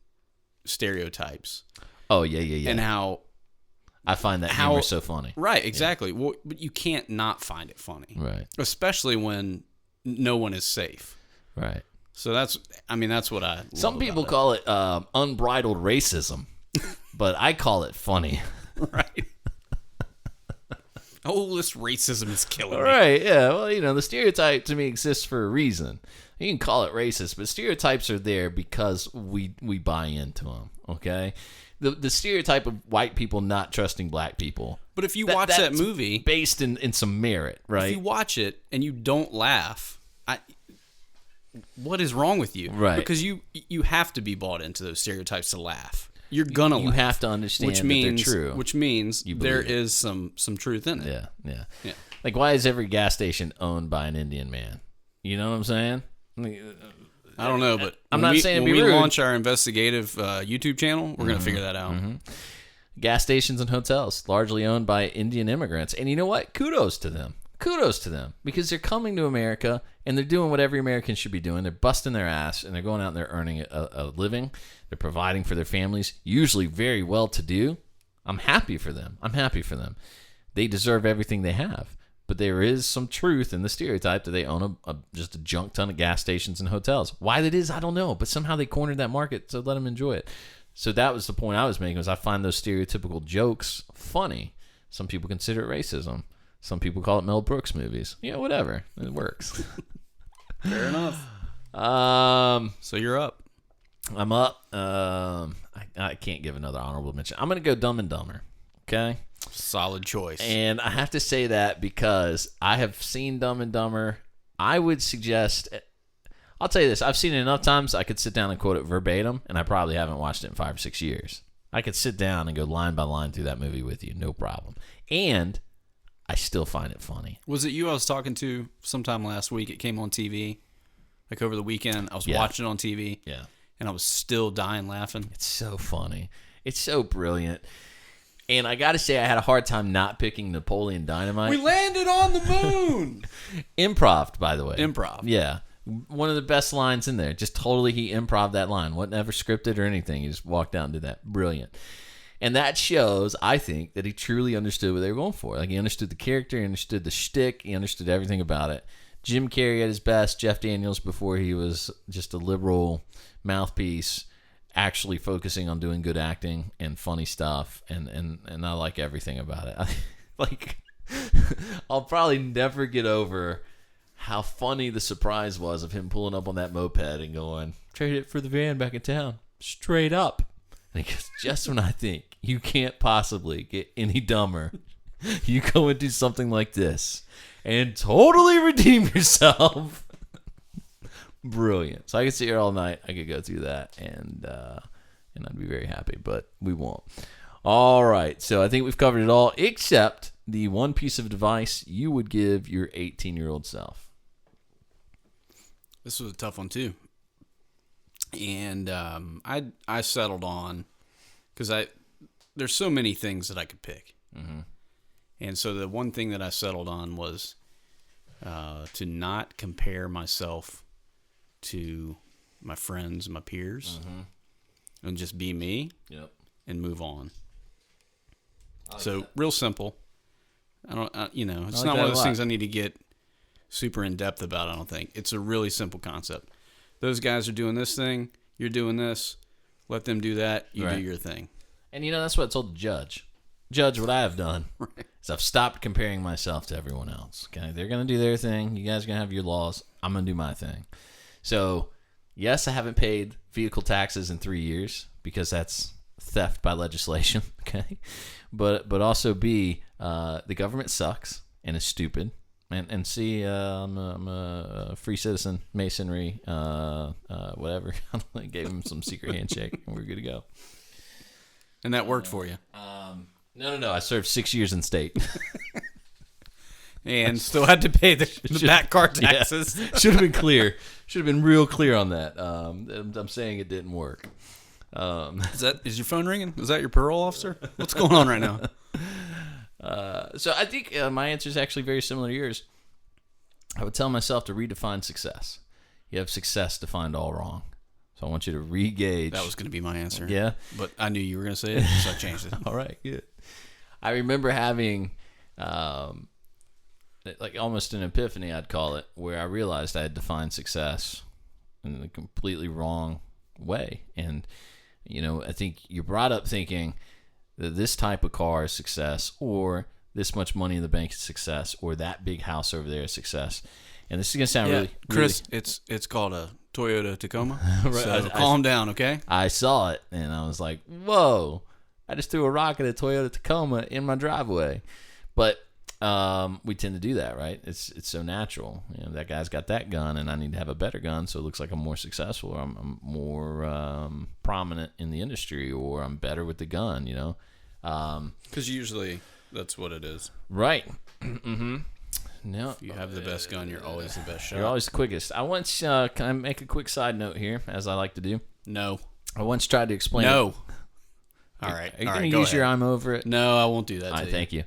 stereotypes. Oh, yeah. And how I find that humor so funny. Right, exactly. Well, but you can't not find it funny. Right. Especially when no one is safe. Right. So that's what I love. Some people call it unbridled racism, but I call it funny. Right. Oh, this racism is killing me. Right, yeah. Well, the stereotype to me exists for a reason. You can call it racist, but stereotypes are there because we buy into them, okay? The stereotype of white people not trusting black people. But if you watch that movie... based in some merit, right? If you watch it and you don't laugh, what is wrong with you? Right. Because you have to be bought into those stereotypes to laugh. You're gonna laugh. You have to understand that they're true. Which means there is some truth in it. Yeah. Like, why is every gas station owned by an Indian man? You know what I'm saying? I don't know, but I'm not saying when be we rude. launch our investigative YouTube channel, we're gonna figure that out. Gas stations and hotels, largely owned by Indian immigrants. And you know what? Kudos to them. Kudos to them, because they're coming to America and they're doing what every American should be doing. They're busting their ass and they're going out and they're earning a living. They're providing for their families, usually very well-to-do. I'm happy for them. They deserve everything they have. But there is some truth in the stereotype that they own just a junk ton of gas stations and hotels. Why that is, I don't know. But somehow they cornered that market, so let them enjoy it. So that was the point I was making, was I find those stereotypical jokes funny. Some people consider it racism. Some people call it Mel Brooks movies. Yeah, whatever. It works. Fair enough. So you're up. I'm up. I can't give another honorable mention. I'm going to go Dumb and Dumber. Okay? Solid choice. And I have to say that because I have seen Dumb and Dumber. I would suggest... I'll tell you this. I've seen it enough times I could sit down and quote it verbatim, and I probably haven't watched it in 5 or 6 years. I could sit down and go line by line through that movie with you. No problem. And... I still find it funny. Was it you I was talking to sometime last week? It came on TV, like over the weekend. I was watching it on TV, and I was still dying laughing. It's so funny. It's so brilliant. And I got to say, I had a hard time not picking Napoleon Dynamite. We landed on the moon! Improv, by the way. Improv. Yeah. One of the best lines in there. Just totally he improv that line. Wasn't ever scripted or anything. He just walked out and did that. Brilliant. And that shows, I think, that he truly understood what they were going for. Like, he understood the character, he understood the shtick, he understood everything about it. Jim Carrey at his best, Jeff Daniels before he was just a liberal mouthpiece, actually focusing on doing good acting and funny stuff, and I like everything about it. I'll probably never get over how funny the surprise was of him pulling up on that moped and going, trade it for the van back in town. Straight up. Because just when I think you can't possibly get any dumber, you go and do something like this and totally redeem yourself. Brilliant. So I could sit here all night. I could go through that, and I'd be very happy, but we won't. All right. So I think we've covered it all, except the one piece of advice you would give your 18-year-old self. This was a tough one, too. And I settled on, because there's so many things that I could pick. Mm-hmm. And so the one thing that I settled on was to not compare myself to my friends, my peers, and just be me and move on. So real simple. I don't, it's not one of those things I need to get super in depth about. I don't think it's a really simple concept. Those guys are doing this thing. You're doing this. Let them do that. You do your thing. And that's what I told the judge. Judge, what I have done is I've stopped comparing myself to everyone else. Okay, they're gonna do their thing. You guys are gonna have your laws. I'm gonna do my thing. So, yes, I haven't paid vehicle taxes in 3 years because that's theft by legislation. Okay, but also B, the government sucks and is stupid. And C, I'm a free citizen, masonry, whatever. I gave him some secret handshake, and we're good to go. And that worked for you? No. I served 6 years in state. And still had to pay the back car taxes. Yeah. Should have been clear. Should have been real clear on that. I'm saying it didn't work. Is your phone ringing? Is that your parole officer? What's going on right now? So I think my answer is actually very similar to yours. I would tell myself to redefine success. You have success defined all wrong. So I want you to re-gauge. That was going to be my answer. Yeah? But I knew you were going to say it, so I changed it. All right, good. I remember having like almost an epiphany, I'd call it, where I realized I had defined success in a completely wrong way. And, you know, I think you're brought up thinking that this type of car is success, or this much money in the bank is success, or that big house over there is success. And this is going to sound really... Chris, it's called a Toyota Tacoma. Right. So calm down, okay? I saw it, and I was like, whoa, I just threw a rock at a Toyota Tacoma in my driveway. But we tend to do that, right? It's so natural. You know, that guy's got that gun, and I need to have a better gun, so it looks like I'm more successful, or I'm more prominent in the industry, or I'm better with the gun, you know? Because usually that's what it is. Right. Mm-hmm. No, if you have the best gun, you're always the best shot. You're always the quickest. I once, can I make a quick side note here, as I like to do? No. I once tried to explain. No. All right. Are you going to use your I'm over it? No, I won't do that. All right, thank you.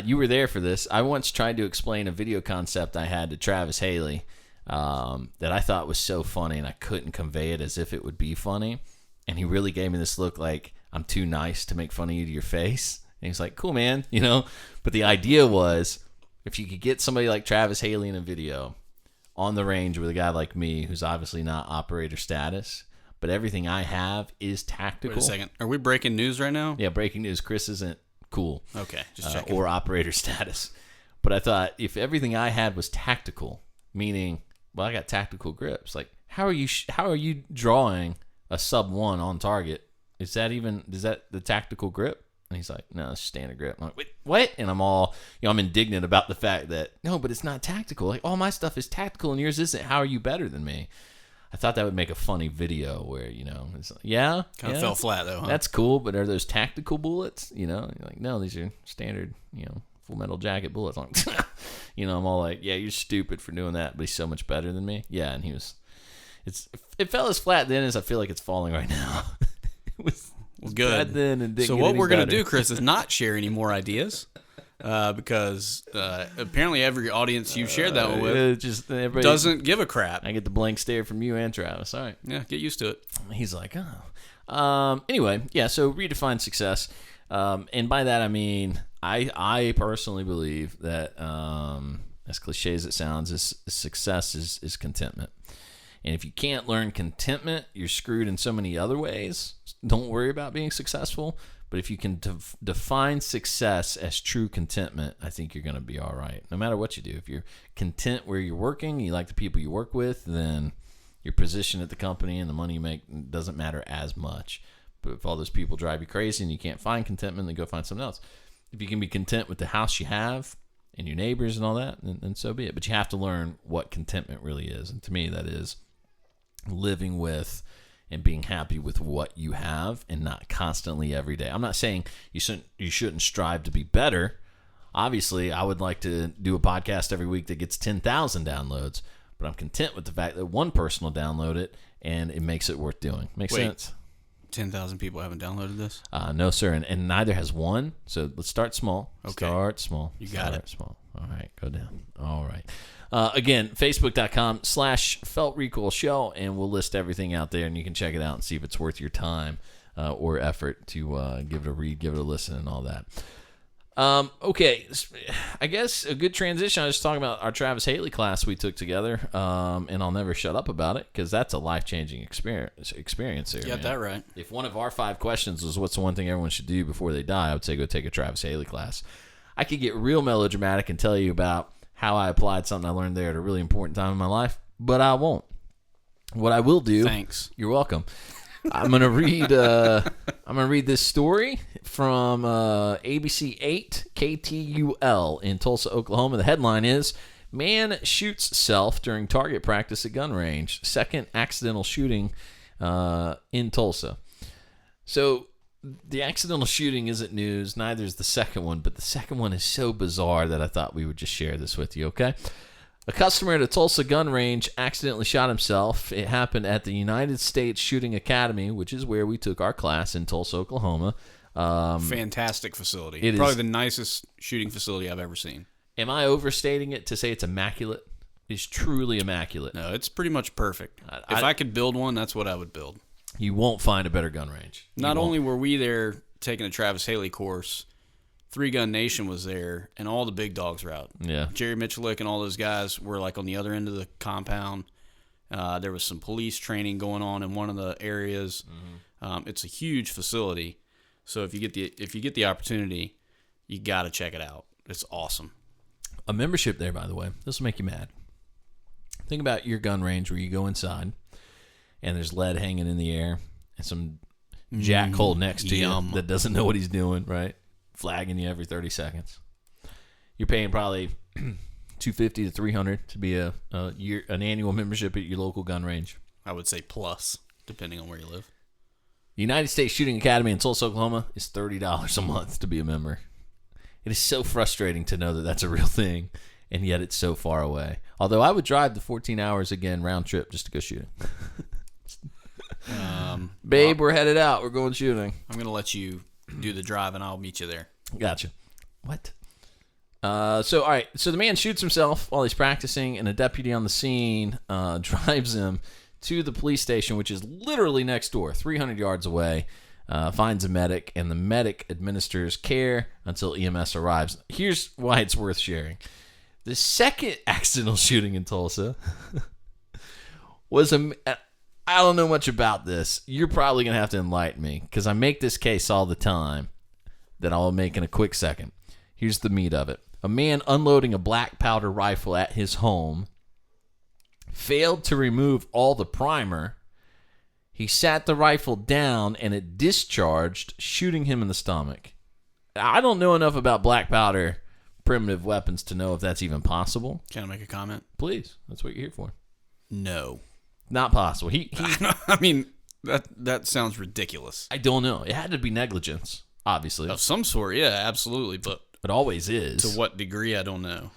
You were there for this. I once tried to explain a video concept I had to Travis Haley that I thought was so funny, and I couldn't convey it as if it would be funny. And he really gave me this look like I'm too nice to make fun of you to your face. And he's like, cool, man, you know? But the idea was, if you could get somebody like Travis Haley in a video on the range with a guy like me, who's obviously not operator status, but everything I have is tactical. Wait a second. Are we breaking news right now? Yeah, breaking news. Chris isn't cool. Okay, just checking. Or operator status. But I thought if everything I had was tactical, meaning, well, I got tactical grips. Like, how are you drawing a sub 1 on target? Is that the tactical grip? And he's like, no, it's standard grip. I'm like, wait, what? And I'm all, you know, I'm indignant about the fact that, no, but it's not tactical. Like, all my stuff is tactical and yours isn't. How are you better than me? I thought that would make a funny video where, you know, it's like, kind of fell flat though, huh? That's cool, but are those tactical bullets? You know, you're like, no, these are standard, you know, Full Metal Jacket bullets. I'm like, you know, I'm all like, yeah, you're stupid for doing that, but he's so much better than me. Yeah, and it fell as flat then as I feel like it's falling right now. It was good. Then and so what we're going to do, Chris, is not share any more ideas. Because apparently every audience you've shared that one with doesn't give a crap. I get the blank stare from you and Travis. All right. Yeah, get used to it. He's like, oh. Anyway, yeah, so redefine success. And by that I mean, I personally believe that, as cliche as it sounds, success is contentment. And if you can't learn contentment, you're screwed in so many other ways. Don't worry about being successful. But if you can define success as true contentment, I think you're going to be all right, no matter what you do. If you're content where you're working, you like the people you work with, then your position at the company and the money you make doesn't matter as much. But if all those people drive you crazy and you can't find contentment, then go find something else. If you can be content with the house you have and your neighbors and all that, then so be it. But you have to learn what contentment really is. And to me, that is living with and being happy with what you have and not constantly every day. I'm not saying you shouldn't strive to be better. Obviously, I would like to do a podcast every week that gets 10,000 downloads, but I'm content with the fact that one person will download it and it makes it worth doing. Makes sense? 10,000 people haven't downloaded this? No, sir, and neither has one. So let's start small. Okay. Start small. You got start it. Small. All right, go down. All right. Again, Facebook.com/Felt Recoil Show, and we'll list everything out there, and you can check it out and see if it's worth your time or effort to give it a read, give it a listen, and all that. Okay, I guess a good transition. I was talking about our Travis Haley class we took together, and I'll never shut up about it because that's a life-changing experience there. You got that right. If one of our 5 questions was what's the one thing everyone should do before they die, I would say go take a Travis Haley class. I could get real melodramatic and tell you about how I applied something I learned there at a really important time in my life, but I won't. What I will do... Thanks. You're welcome. I'm gonna read this story from ABC 8 KTUL in Tulsa, Oklahoma. The headline is, "Man shoots self during target practice at gun range. Second accidental shooting in Tulsa." So the accidental shooting isn't news, neither is the second one, but the second one is so bizarre that I thought we would just share this with you, okay? A customer at a Tulsa gun range accidentally shot himself. It happened at the United States Shooting Academy, which is where we took our class in Tulsa, Oklahoma. Fantastic facility. It Probably the nicest shooting facility I've ever seen. Am I overstating it to say it's immaculate? It's truly immaculate. No, it's pretty much perfect. If I could build one, that's what I would build. You won't find a better gun range. Not only were we there taking a Travis Haley course Three Gun Nation was there, and all the big dogs were out. Yeah. Jerry Michalik and all those guys were like on the other end of the compound. There was some police training going on in one of the areas. Mm-hmm. It's a huge facility, so if you get the opportunity, you got to check it out. It's awesome. A membership there, by the way, this will make you mad. Think about your gun range where you go inside, and there's lead hanging in the air, and some jackhole next to you that doesn't know what he's doing, right? Flagging you every 30 seconds. You're paying probably $250 to $300 to be an annual membership at your local gun range. I would say plus, depending on where you live. The United States Shooting Academy in Tulsa, Oklahoma is $30 a month to be a member. It is so frustrating to know that that's a real thing, and yet it's so far away. Although I would drive the 14 hours again round trip just to go shooting. Babe, we're headed out. We're going shooting. I'm going to let you do the drive, and I'll meet you there. Gotcha. What? All right. So the man shoots himself while he's practicing, and a deputy on the scene drives him to the police station, which is literally next door, 300 yards away, finds a medic, and the medic administers care until EMS arrives. Here's why it's worth sharing. The second accidental shooting in Tulsa was I don't know much about this. You're probably going to have to enlighten me because I make this case all the time that I'll make in a quick second. Here's the meat of it. A man unloading a black powder rifle at his home failed to remove all the primer. He sat the rifle down and it discharged, shooting him in the stomach. I don't know enough about black powder primitive weapons to know if that's even possible. Can I make a comment? Please. That's what you're here for. No. Not possible. I mean, that sounds ridiculous. I don't know. It had to be negligence, obviously. Of some sort, yeah, absolutely. But it always is. To what degree, I don't know.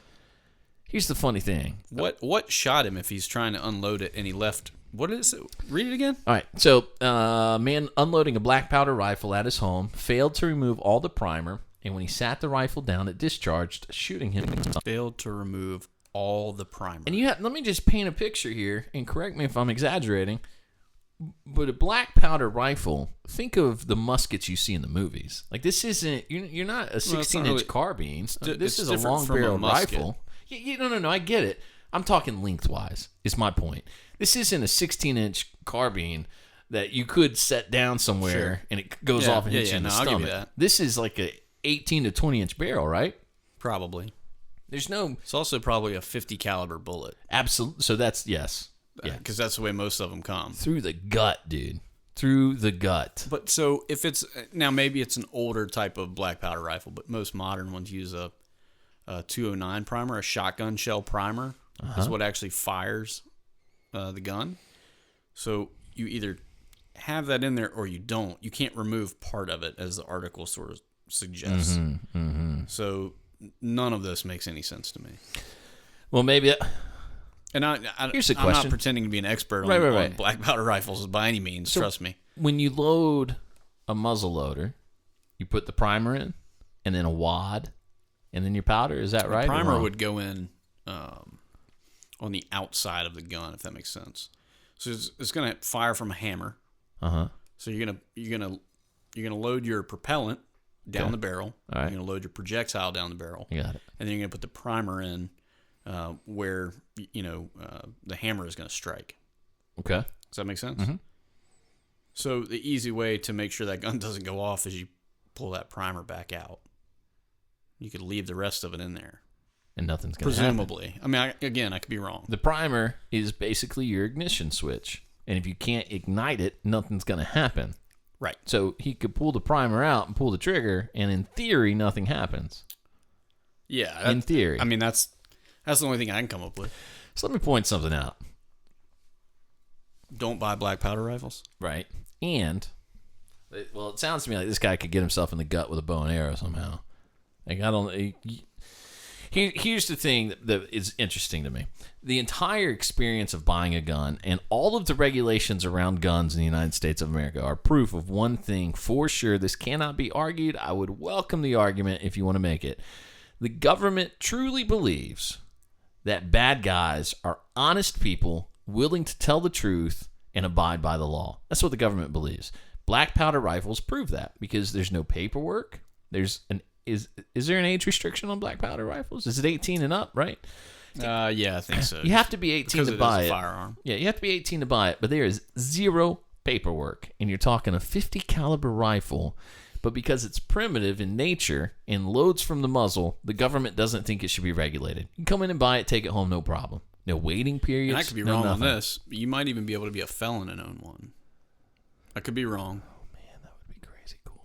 Here's the funny thing. What shot him if he's trying to unload it and he left? What is it? Read it again. All right. So, man unloading a black powder rifle at his home failed to remove all the primer, and when he sat the rifle down, it discharged, shooting him. Failed to remove all the primer. And let me just paint a picture here, and correct me if I'm exaggerating, but a black powder rifle, think of the muskets you see in the movies. Like, this isn't, you're not a 16-inch carbine. This is a long-barreled rifle. No, I get it. I'm talking lengthwise, is my point. This isn't a 16-inch carbine that you could set down somewhere and it goes off and hits you in the stomach. I'll give you that. This is like a 18 to 20-inch barrel, right? Probably. There's no... It's also probably a 50 caliber bullet. Absolutely. So that's, yes. Yeah, because that's the way most of them come. Through the gut, dude. Through the gut. But so if it's... Now, maybe it's an older type of black powder rifle, but most modern ones use a 209 primer, a shotgun shell primer. Is what actually fires the gun. So you either have that in there or you don't. You can't remove part of it, as the article sort of suggests. So none of this makes any sense to me. Well, maybe... And here's a question. I'm not pretending to be an expert on black powder rifles by any means, so trust me. When you load a muzzle loader, you put the primer in, and then a wad, and then your powder. Is that right? The primer would go in on the outside of the gun, if that makes sense. So it's going to fire from a hammer. So you're gonna load your propellant down the barrel. All right. You're gonna load your projectile down the barrel. You got it. And then you're gonna put the primer in where the hammer is gonna strike. Okay. Does that make sense? Mm-hmm. So the easy way to make sure that gun doesn't go off is you pull that primer back out. You could leave the rest of it in there. And nothing's going to happen. Presumably. I mean, I could be wrong. The primer is basically your ignition switch. And if you can't ignite it, nothing's going to happen. Right. So he could pull the primer out and pull the trigger, and in theory, nothing happens. Yeah. In theory. I mean, that's the only thing I can come up with. So let me point something out. Don't buy black powder rifles. Right. And, well, it sounds to me like this guy could get himself in the gut with a bow and arrow somehow. Like, I don't... Here's the thing that is interesting to me. The entire experience of buying a gun and all of the regulations around guns in the United States of America are proof of one thing for sure. This cannot be argued. I would welcome the argument if you want to make it. The government truly believes that bad guys are honest people willing to tell the truth and abide by the law. That's what the government believes. Black powder rifles prove that because there's no paperwork. There's an is there an age restriction on black powder rifles? Is it 18 and up, right? Yeah, I think so. You have to be 18 because to buy it. Firearm. Yeah, you have to be 18 to buy it, but there is zero paperwork, and you're talking a 50 caliber rifle, but because it's primitive in nature and loads from the muzzle, the government doesn't think it should be regulated. You can come in and buy it, take it home, no problem. No waiting periods. And I could be wrong on this. You might even be able to be a felon and own one. I could be wrong. Oh man, that would be crazy cool.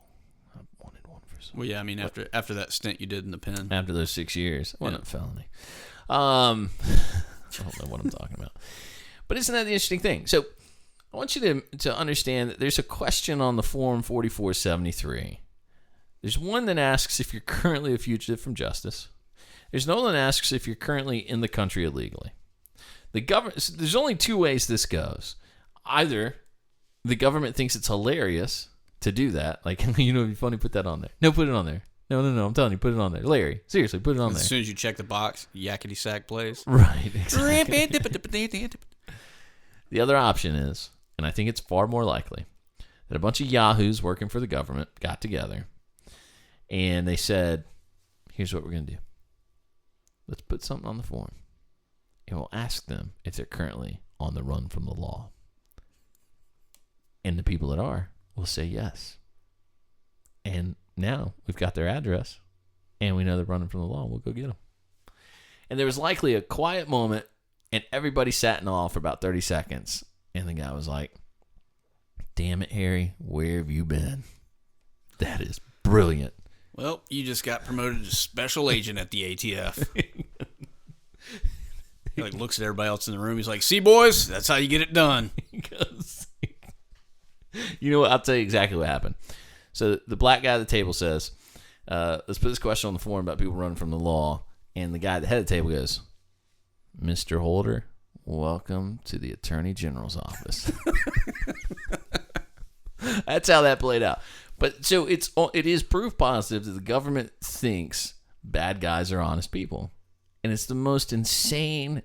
I wanted one for some. Well, yeah, I mean, after that stint you did in the pen. After those 6 years, it wasn't a felony. I don't know what I'm talking about. But isn't that the interesting thing? So I want you to understand that there's a question on the form 4473. There's one that asks if you're currently a fugitive from justice. There's another one that asks if you're currently in the country illegally. There's only two ways this goes. Either the government thinks it's hilarious to do that. Like, it'd be funny, put that on there. No, put it on there. No, I'm telling you, put it on there. Larry, seriously, put it on there. As soon as you check the box, yakety sack plays. Right, exactly. The other option is, and I think it's far more likely, that a bunch of yahoos working for the government got together and they said, here's what we're going to do. Let's put something on the form and we'll ask them if they're currently on the run from the law. And the people that are will say yes. And now we've got their address and we know they're running from the law. We'll go get them. And there was likely a quiet moment and everybody sat in awe for about 30 seconds. And the guy was like, damn it, Harry, where have you been? That is brilliant. Well, you just got promoted to special agent at the ATF. He looks at everybody else in the room. He's like, see, boys, that's how you get it done. You know what? I'll tell you exactly what happened. So the black guy at the table says, let's put this question on the form about people running from the law. And the guy at the head of the table goes, Mr. Holder, welcome to the Attorney General's office. That's how that played out. But so it is proof positive that the government thinks bad guys are honest people. And it's the most insane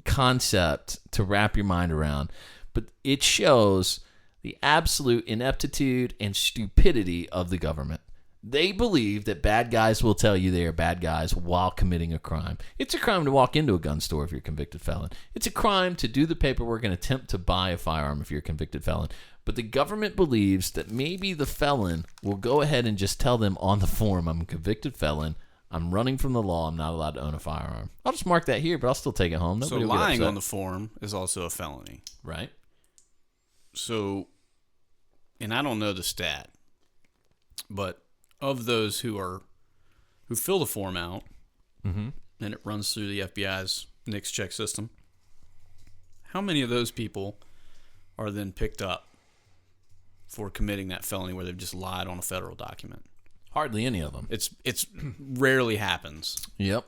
concept to wrap your mind around. But it shows the absolute ineptitude and stupidity of the government. They believe that bad guys will tell you they are bad guys while committing a crime. It's a crime to walk into a gun store if you're a convicted felon. It's a crime to do the paperwork and attempt to buy a firearm if you're a convicted felon. But the government believes that maybe the felon will go ahead and just tell them on the form, I'm a convicted felon, I'm running from the law, I'm not allowed to own a firearm. I'll just mark that here, but I'll still take it home. Nobody so will get lying upset. on the form is also a felony. Right. So, and I don't know the stat, but of those who fill the form out, and it runs through the FBI's NICS check system, how many of those people are then picked up for committing that felony where they've just lied on a federal document? Hardly any of them. It's rarely happens. Yep.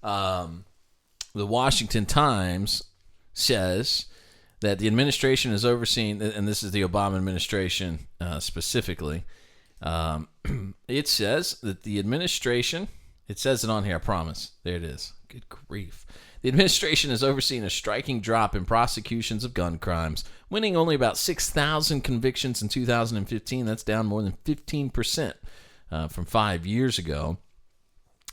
The Washington Times says that the administration is overseeing, and this is the Obama administration specifically. It says that the administration, it says it on here, I promise. There it is. Good grief. The administration has overseen a striking drop in prosecutions of gun crimes, winning only about 6,000 convictions in 2015. That's down more than 15% from 5 years ago,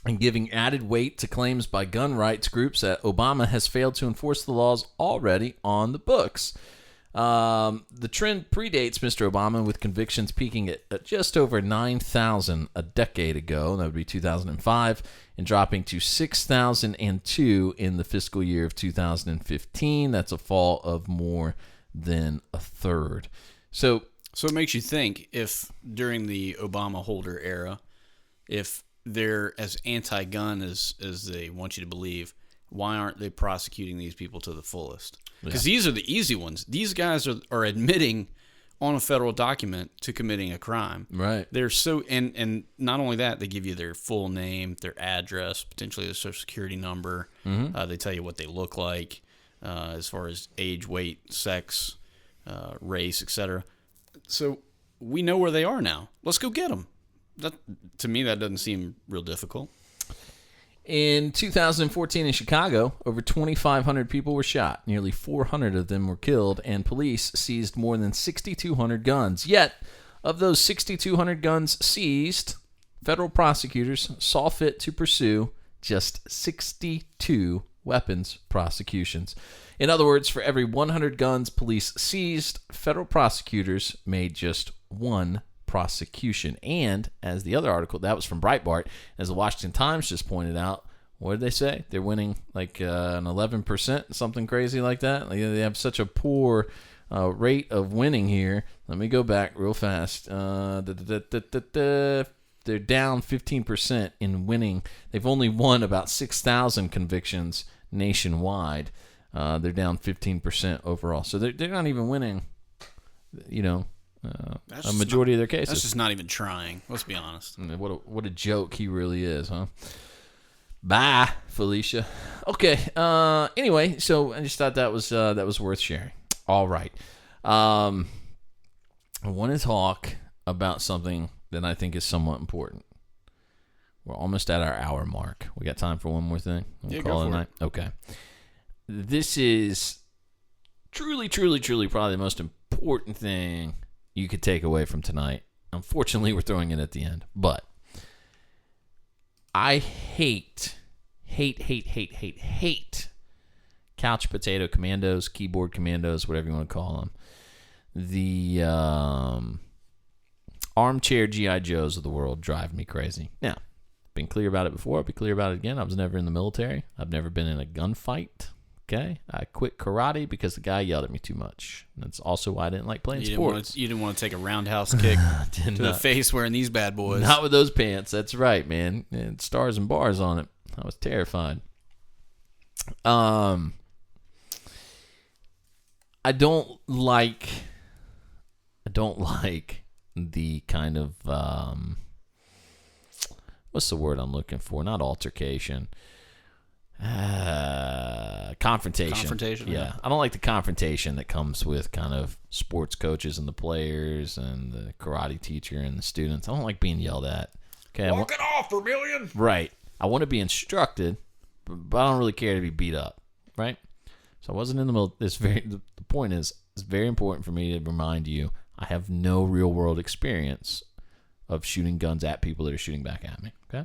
and giving added weight to claims by gun rights groups that Obama has failed to enforce the laws already on the books. The trend predates Mr. Obama, with convictions peaking at just over 9,000 a decade ago. That would be 2005, and dropping to 6,002 in the fiscal year of 2015. That's a fall of more than a third. So it makes you think, if during the Obama Holder era, if they're as anti-gun as they want you to believe, why aren't they prosecuting these people to the fullest? Because these are the easy ones. These guys are admitting on a federal document to committing a crime. Right. They're so, and not only that, they give you their full name, their address, potentially their social security number. They tell you what they look like, as far as age, weight, sex, race, etc. So we know where they are now. Let's go get them. To me, that doesn't seem real difficult. In 2014 in Chicago, over 2,500 people were shot. Nearly 400 of them were killed, and police seized more than 6,200 guns. Yet, of those 6,200 guns seized, federal prosecutors saw fit to pursue just 62 weapons prosecutions. In other words, for every 100 guns police seized, federal prosecutors made just one prosecution. And as the other article, that was from Breitbart, as the Washington Times just pointed out, what did they say? They're winning like an 11%, something crazy like that. Like, they have such a poor rate of winning here. Let me go back real fast. They're down 15% in winning. They've only won about 6,000 convictions nationwide. They're down 15% overall. So they're not even winning, a majority of their cases. That's just not even trying. Let's be honest. What a joke he really is, huh? Bye, Felicia. Okay. Anyway, so I just thought that was worth sharing. All right. I want to talk about something that I think is somewhat important. We're almost at our hour mark. We got time for one more thing? Yeah, go for it. Okay. This is truly, truly, truly probably the most important thing you could take away from tonight. Unfortunately, we're throwing it at the end. But I hate couch potato commandos, keyboard commandos, whatever you want to call them. The armchair G.I. Joes of the world drive me crazy. Now, I've been clear about it before. I'll be clear about it again. I was never in the military. I've never been in a gunfight. Okay? I quit karate because the guy yelled at me too much. That's also why I didn't like playing sports. You didn't want to take a roundhouse kick to the face wearing these bad boys. Not with those pants. That's right, man. And stars and bars on it. I was terrified. I don't like the kind of what's the word I'm looking for? Not altercation. Confrontation. Yeah. I don't like the confrontation that comes with kind of sports coaches and the players and the karate teacher and the students. I don't like being yelled at. Okay. Walk it off, Vermillion. Right. I want to be instructed, but I don't really care to be beat up. Right. So I wasn't in the middle. The point is, it's very important for me to remind you, I have no real world experience of shooting guns at people that are shooting back at me. Okay.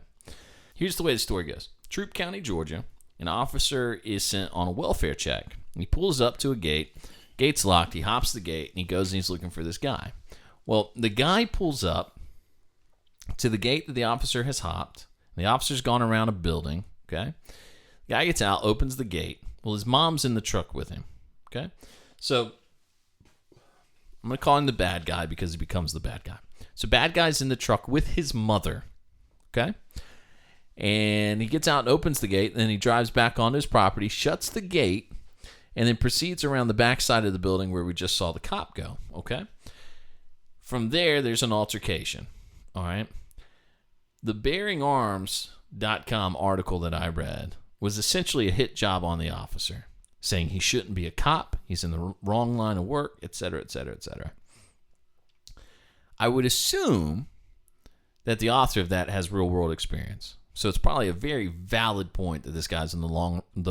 Here's the way the story goes. Troup County, Georgia. An officer is sent on a welfare check. He pulls up to a gate. Gate's locked. He hops the gate, and he goes and he's looking for this guy. Well, the guy pulls up to the gate that the officer has hopped. The officer's gone around a building, okay? The guy gets out, opens the gate. Well, his mom's in the truck with him, okay? So I'm going to call him the bad guy because he becomes the bad guy. So bad guy's in the truck with his mother, okay? And he gets out and opens the gate, and then he drives back onto his property, shuts the gate, and then proceeds around the back side of the building where we just saw the cop go, okay? From there, there's an altercation, all right? The BearingArms.com article that I read was essentially a hit job on the officer, saying he shouldn't be a cop, he's in the wrong line of work, etc., etc., etc. I would assume that the author of that has real-world experience. So it's probably a very valid point that this guy's in the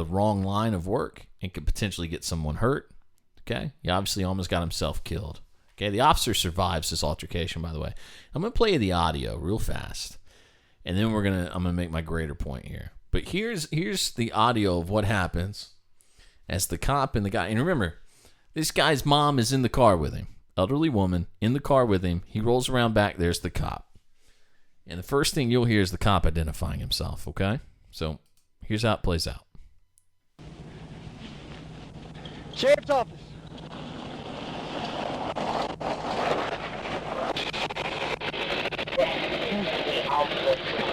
wrong line of work and could potentially get someone hurt. Okay? He obviously almost got himself killed. Okay? The officer survives this altercation, by the way. I'm going to play you the audio real fast. And then I'm going to make my greater point here. But here's the audio of what happens as the cop and the guy. And remember, this guy's mom is in the car with him. Elderly woman in the car with him. He rolls around back. There's the cop. And the first thing you'll hear is the cop identifying himself, okay? So here's how it plays out. Sheriff's office.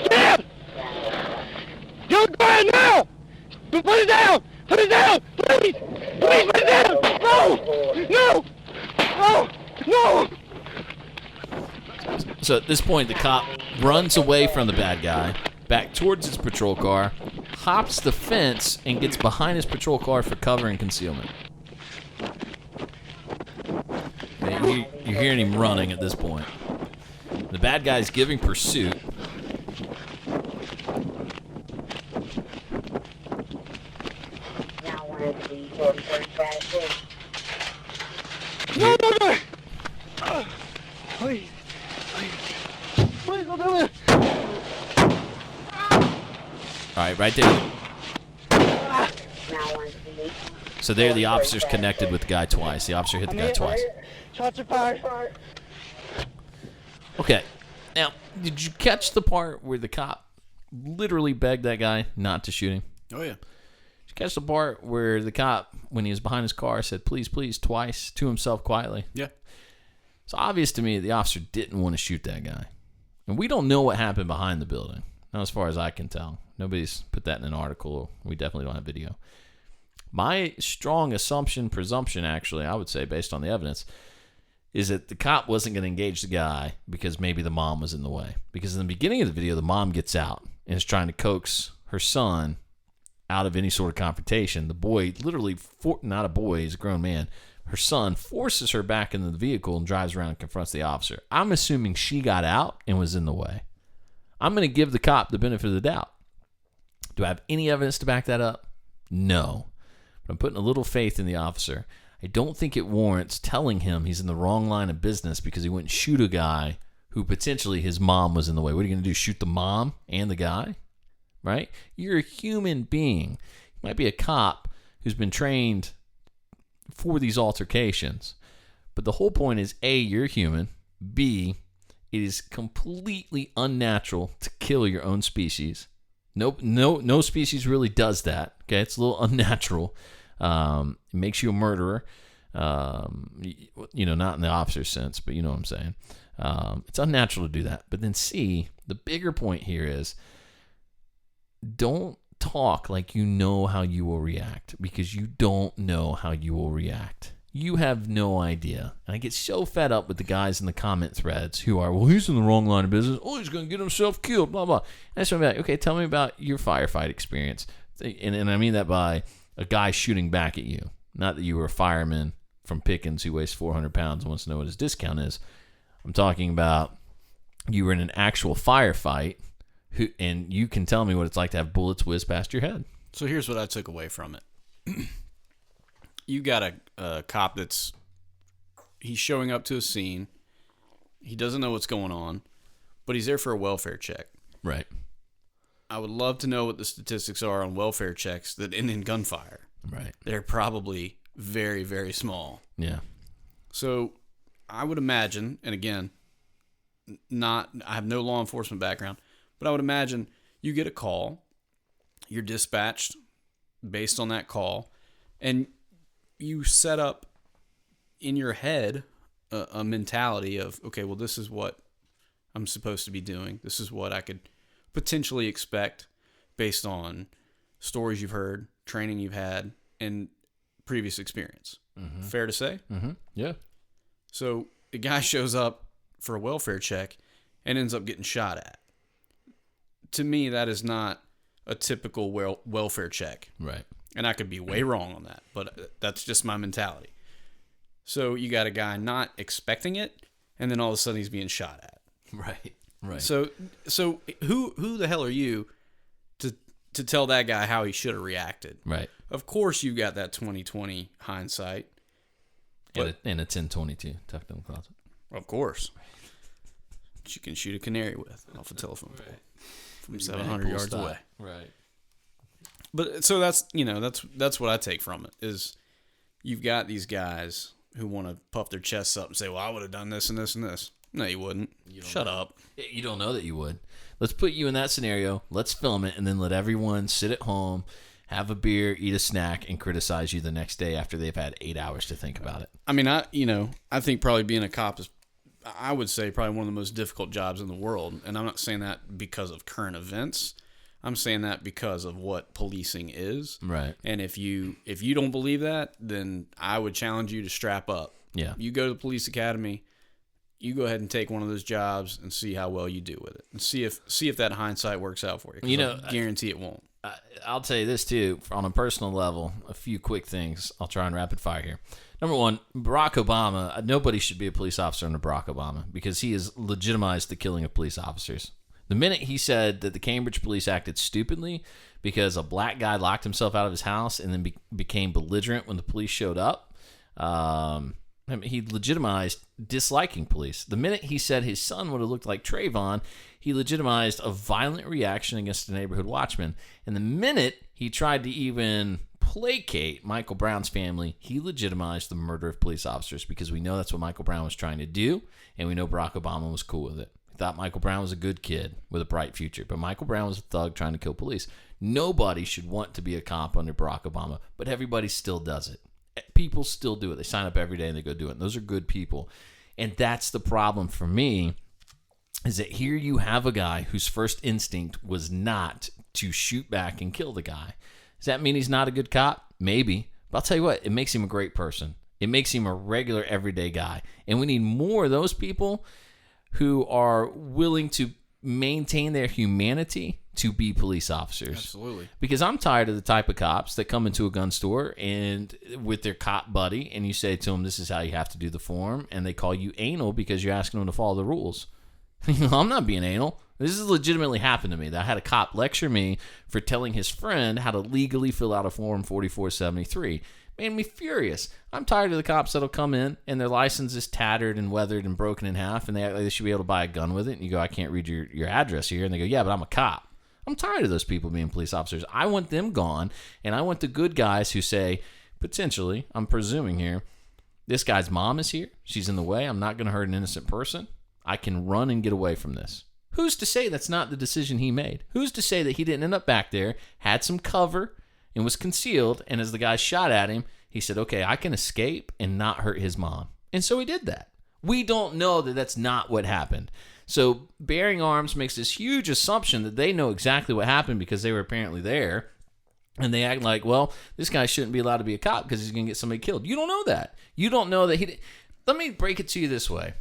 Get out! Go ahead now! Put it down! Put it down! Please! Please put it down! No! No! No! No! So at this point, the cop runs away from the bad guy, back towards his patrol car, hops the fence, and gets behind his patrol car for cover and concealment. You're hearing him running at this point. The bad guy's giving pursuit. No! Please. Please don't do it. right, right there. So there, the officer's connected with the guy twice. The officer hit the guy twice. Shots are fired. Okay. Now, did you catch the part where the cop literally begged that guy not to shoot him? Oh, yeah. Did you catch the part where the cop, when he was behind his car, said, please, please, twice to himself quietly? Yeah. It's obvious to me that the officer didn't want to shoot that guy. And we don't know what happened behind the building. Not as far as I can tell. Nobody's put that in an article. We definitely don't have video. My strong presumption, actually, I would say, based on the evidence, is that the cop wasn't going to engage the guy because maybe the mom was in the way. Because in the beginning of the video, the mom gets out and is trying to coax her son out of any sort of confrontation. The boy, literally, not a boy, he's a grown man. Her son forces her back into the vehicle and drives around and confronts the officer. I'm assuming she got out and was in the way. I'm going to give the cop the benefit of the doubt. Do I have any evidence to back that up? No. But I'm putting a little faith in the officer. I don't think it warrants telling him he's in the wrong line of business because he wouldn't shoot a guy who potentially his mom was in the way. What are you going to do, shoot the mom and the guy? Right? You're a human being. You might be a cop who's been trained for these altercations. But the whole point is, A, you're human. B, it is completely unnatural to kill your own species. No species really does that. Okay, it's a little unnatural. It makes you a murderer. Not in the officer's sense, but you know what I'm saying. It's unnatural to do that. But then C, the bigger point here is, don't talk like you know how you will react, because you don't know how you will react. You have no idea. And I get so fed up with the guys in the comment threads who are, well, he's in the wrong line of business. Oh, he's going to get himself killed, blah, blah. And that's what I'm like, okay, tell me about your firefight experience. And I mean that by a guy shooting back at you. Not that you were a fireman from Pickens who weighs 400 pounds and wants to know what his discount is. I'm talking about you were in an actual firefight, and you can tell me what it's like to have bullets whiz past your head. So here's what I took away from it. You got a cop he's showing up to a scene. He doesn't know what's going on, but he's there for a welfare check. Right. I would love to know what the statistics are on welfare checks that end in gunfire. Right. They're probably very, very small. Yeah. So I would imagine, and again, I have no law enforcement background, but I would imagine you get a call, you're dispatched based on that call, and you set up in your head a mentality of, okay, well, this is what I'm supposed to be doing. This is what I could potentially expect based on stories you've heard, training you've had, and previous experience. Mm-hmm. Fair to say? Mm-hmm. Yeah. So a guy shows up for a welfare check and ends up getting shot at. To me, that is not a typical welfare check. Right. And I could be way wrong on that, but that's just my mentality. So you got a guy not expecting it, and then all of a sudden he's being shot at. Right. Right. So who the hell are you to tell that guy how he should have reacted? Right. Of course you got that 20/20 hindsight. And a 10/22 tucked in the closet. Of course. That you can shoot a canary with off a telephone pole from 700 yards away. Right. But so that's what I take from it is you've got these guys who want to puff their chests up and say, well, I would have done this and this and this. No, you wouldn't. Shut up. You don't know that you would. Let's put you in that scenario. Let's film it, and then let everyone sit at home, have a beer, eat a snack, and criticize you the next day after they've had 8 hours to think about it. I mean, I think probably being a cop is, I would say, probably one of the most difficult jobs in the world. And I'm not saying that because of current events. I'm saying that because of what policing is. Right. And if you don't believe that, then I would challenge you to strap up. Yeah. You go to the police academy, you go ahead and take one of those jobs and see how well you do with it. And see if that hindsight works out for you. I guarantee it won't. I'll tell you this, too, on a personal level, a few quick things. I'll try and rapid fire here. Number one, Barack Obama, nobody should be a police officer under Barack Obama because he has legitimized the killing of police officers. The minute he said that the Cambridge police acted stupidly because a black guy locked himself out of his house and then became belligerent when the police showed up, I mean, he legitimized disliking police. The minute he said his son would have looked like Trayvon, he legitimized a violent reaction against a neighborhood watchman. And the minute he tried to even placate Michael Brown's family, he legitimized the murder of police officers, because we know that's what Michael Brown was trying to do, and we know Barack Obama was cool with it. He thought Michael Brown was a good kid with a bright future, but Michael Brown was a thug trying to kill police. Nobody should want to be a cop under Barack Obama, but everybody still does it. People still do it. They sign up every day and they go do it. And those are good people. And that's the problem for me, is that here you have a guy whose first instinct was not to shoot back and kill the guy. Does that mean he's not a good cop? Maybe. But I'll tell you what, it makes him a great person. It makes him a regular, everyday guy. And we need more of those people who are willing to maintain their humanity to be police officers. Absolutely. Because I'm tired of the type of cops that come into a gun store and with their cop buddy, and you say to them, this is how you have to do the form, and they call you anal because you're asking them to follow the rules. I'm not being anal. This has legitimately happened to me. That I had a cop lecture me for telling his friend how to legally fill out a form 4473. Made me furious. I'm tired of the cops that'll come in and their license is tattered and weathered and broken in half, and they act like they should be able to buy a gun with it. And you go, I can't read your address here. And they go, yeah, but I'm a cop. I'm tired of those people being police officers. I want them gone, and I want the good guys who say, potentially, I'm presuming here, this guy's mom is here. She's in the way. I'm not going to hurt an innocent person. I can run and get away from this. Who's to say that's not the decision he made? Who's to say that he didn't end up back there, had some cover, and was concealed, and as the guy shot at him, he said, okay, I can escape and not hurt his mom. And so he did that. We don't know that that's not what happened. So Bearing Arms makes this huge assumption that they know exactly what happened because they were apparently there. And they act like, well, this guy shouldn't be allowed to be a cop because he's going to get somebody killed. You don't know that. You don't know that he... Let me break it to you this way.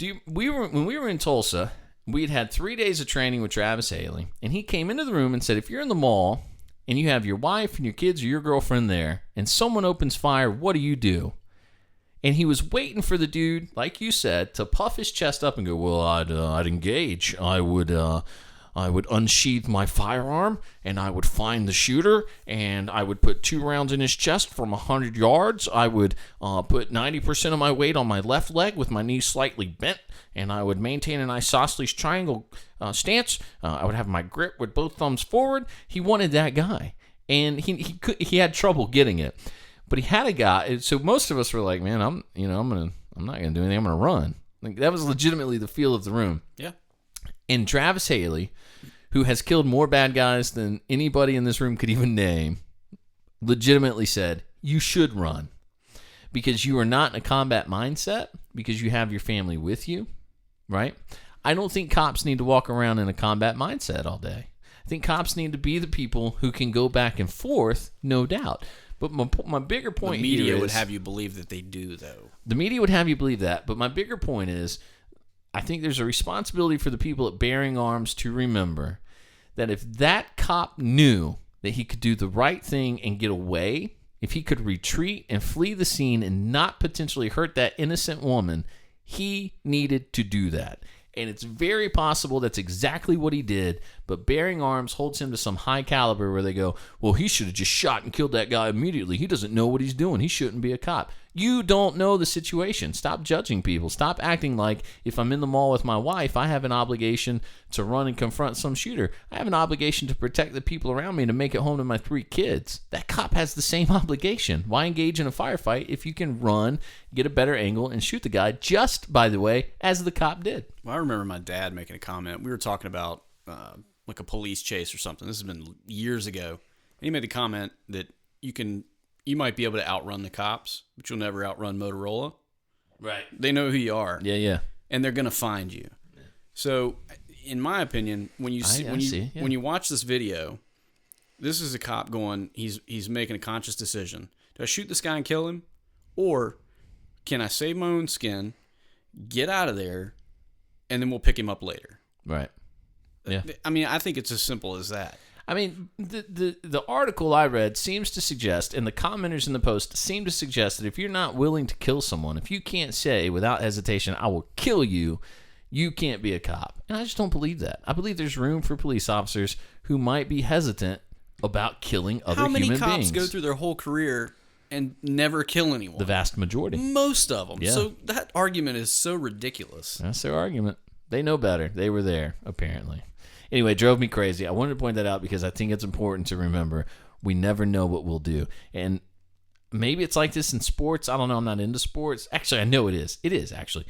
When we were in Tulsa, we'd had 3 days of training with Travis Haley, and he came into the room and said, if you're in the mall and you have your wife and your kids or your girlfriend there, and someone opens fire, what do you do? And he was waiting for the dude, like you said, to puff his chest up and go, well, I'd engage. I would unsheath my firearm, and I would find the shooter, and I would put 2 rounds in his chest from 100 yards. I would put 90% of my weight on my left leg with my knees slightly bent, and I would maintain an isosceles triangle stance. I would have my grip with both thumbs forward. He wanted that guy, and he had trouble getting it. But he had a guy, so most of us were like, man, I'm not gonna do anything. I'm gonna run. Like, that was legitimately the feel of the room. Yeah. And Travis Haley, who has killed more bad guys than anybody in this room could even name, legitimately said, you should run. Because you are not in a combat mindset, because you have your family with you, right? I don't think cops need to walk around in a combat mindset all day. I think cops need to be the people who can go back and forth, no doubt. But my bigger point here is... The media would have you believe that they do, though. The media would have you believe that. But my bigger point is, I think there's a responsibility for the people at Bearing Arms to remember that if that cop knew that he could do the right thing and get away, if he could retreat and flee the scene and not potentially hurt that innocent woman, he needed to do that. And it's very possible that's exactly what he did, but Bearing Arms holds him to some high caliber where they go, well, he should have just shot and killed that guy immediately. He doesn't know what he's doing. He shouldn't be a cop. You don't know the situation. Stop judging people. Stop acting like if I'm in the mall with my wife, I have an obligation to run and confront some shooter. I have an obligation to protect the people around me and to make it home to my 3 kids. That cop has the same obligation. Why engage in a firefight if you can run, get a better angle, and shoot the guy just, by the way, as the cop did? Well, I remember my dad making a comment. We were talking about like a police chase or something. This has been years ago. And he made the comment that you might be able to outrun the cops, but you'll never outrun Motorola. Right. They know who you are. Yeah. And they're going to find you. Yeah. So, in my opinion, when you watch this video, this is a cop going, he's making a conscious decision. Do I shoot this guy and kill him? Or can I save my own skin, get out of there, and then we'll pick him up later? Right. Yeah. I mean, I think it's as simple as that. I mean, the article I read seems to suggest, and the commenters in the post seem to suggest that if you're not willing to kill someone, if you can't say without hesitation, I will kill you, you can't be a cop. And I just don't believe that. I believe there's room for police officers who might be hesitant about killing other human beings. How many cops go through their whole career and never kill anyone. The vast majority. Most of them. Yeah. So that argument is so ridiculous. That's their argument. They know better. They were there, apparently. Anyway, it drove me crazy. I wanted to point that out because I think it's important to remember we never know what we'll do. And maybe it's like this in sports. I don't know. I'm not into sports. Actually, I know it is. It is, actually.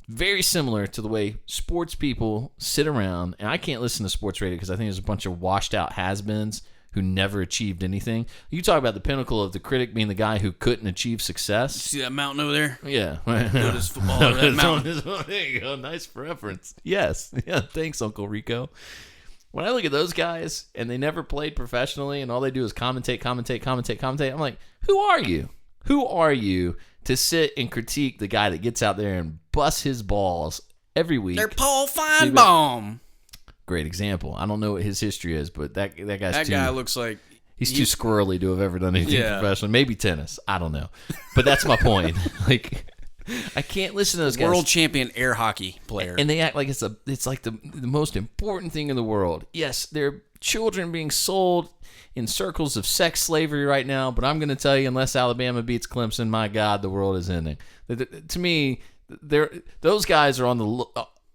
Very similar to the way sports people sit around. And I can't listen to sports radio because I think there's a bunch of washed out has-beens who never achieved anything. You talk about the pinnacle of the critic being the guy who couldn't achieve success. See that mountain over there? Yeah. Notice football over that mountain. There you go. Nice reference. Yes. Yeah. Thanks, Uncle Rico. When I look at those guys and they never played professionally and all they do is commentate, I'm like, who are you? Who are you to sit and critique the guy that gets out there and busts his balls every week? They're Paul Feinbaum. Great example. I don't know what his history is, but that guy looks like he's too squirrely to have ever done anything professionally. Maybe tennis. I don't know. But that's my point. Like, I can't listen to those guys. World champion air hockey player. And they act like it's like the most important thing in the world. Yes, there are children being sold in circles of sex slavery right now, but I'm going to tell you, unless Alabama beats Clemson, my God, the world is ending. To me, those guys are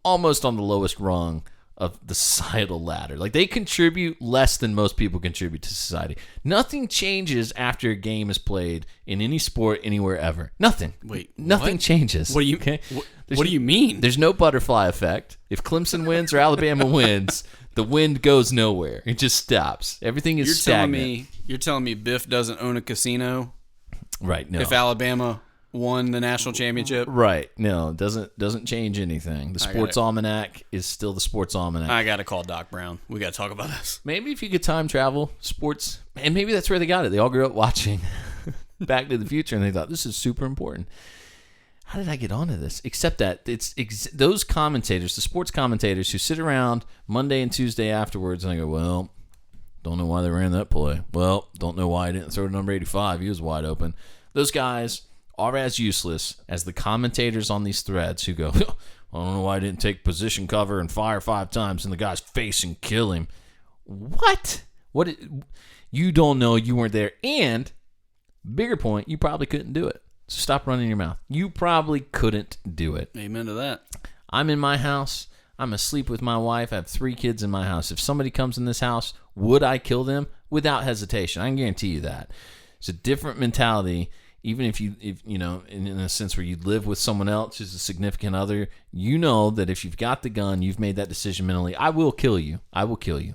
almost on the lowest rung of the societal ladder. Like, they contribute less than most people contribute to society. Nothing changes after a game is played in any sport anywhere ever. Nothing. Wait, nothing what? changes. What do you? Okay? What do you mean? There's no butterfly effect. If Clemson wins or Alabama wins, the wind goes nowhere. It just stops. Everything is stagnant. You're telling me Biff doesn't own a casino? Right. No. If Alabama won the national championship? Right. No, doesn't change anything. The Sports Almanac is still the Sports Almanac. I got to call Doc Brown. We got to talk about this. Maybe if you could time travel sports, and maybe that's where they got it. They all grew up watching Back to the Future, and they thought, this is super important. How did I get onto this? Except that it's those commentators, the sports commentators who sit around Monday and Tuesday afterwards, and they go, well, don't know why they ran that play. Well, don't know why I didn't throw to number 85. He was wide open. Those guys are as useless as the commentators on these threads who go, I don't know why I didn't take position cover and fire 5 times in the guy's face and kill him. What? You don't know, you weren't there. And, bigger point, you probably couldn't do it. So stop running your mouth. You probably couldn't do it. Amen to that. I'm in my house. I'm asleep with my wife. I have 3 kids in my house. If somebody comes in this house, would I kill them? Without hesitation. I can guarantee you that. It's a different mentality. Even if you know, in a sense where you live with someone else who's a significant other, you know that if you've got the gun, you've made that decision mentally. I will kill you. I will kill you.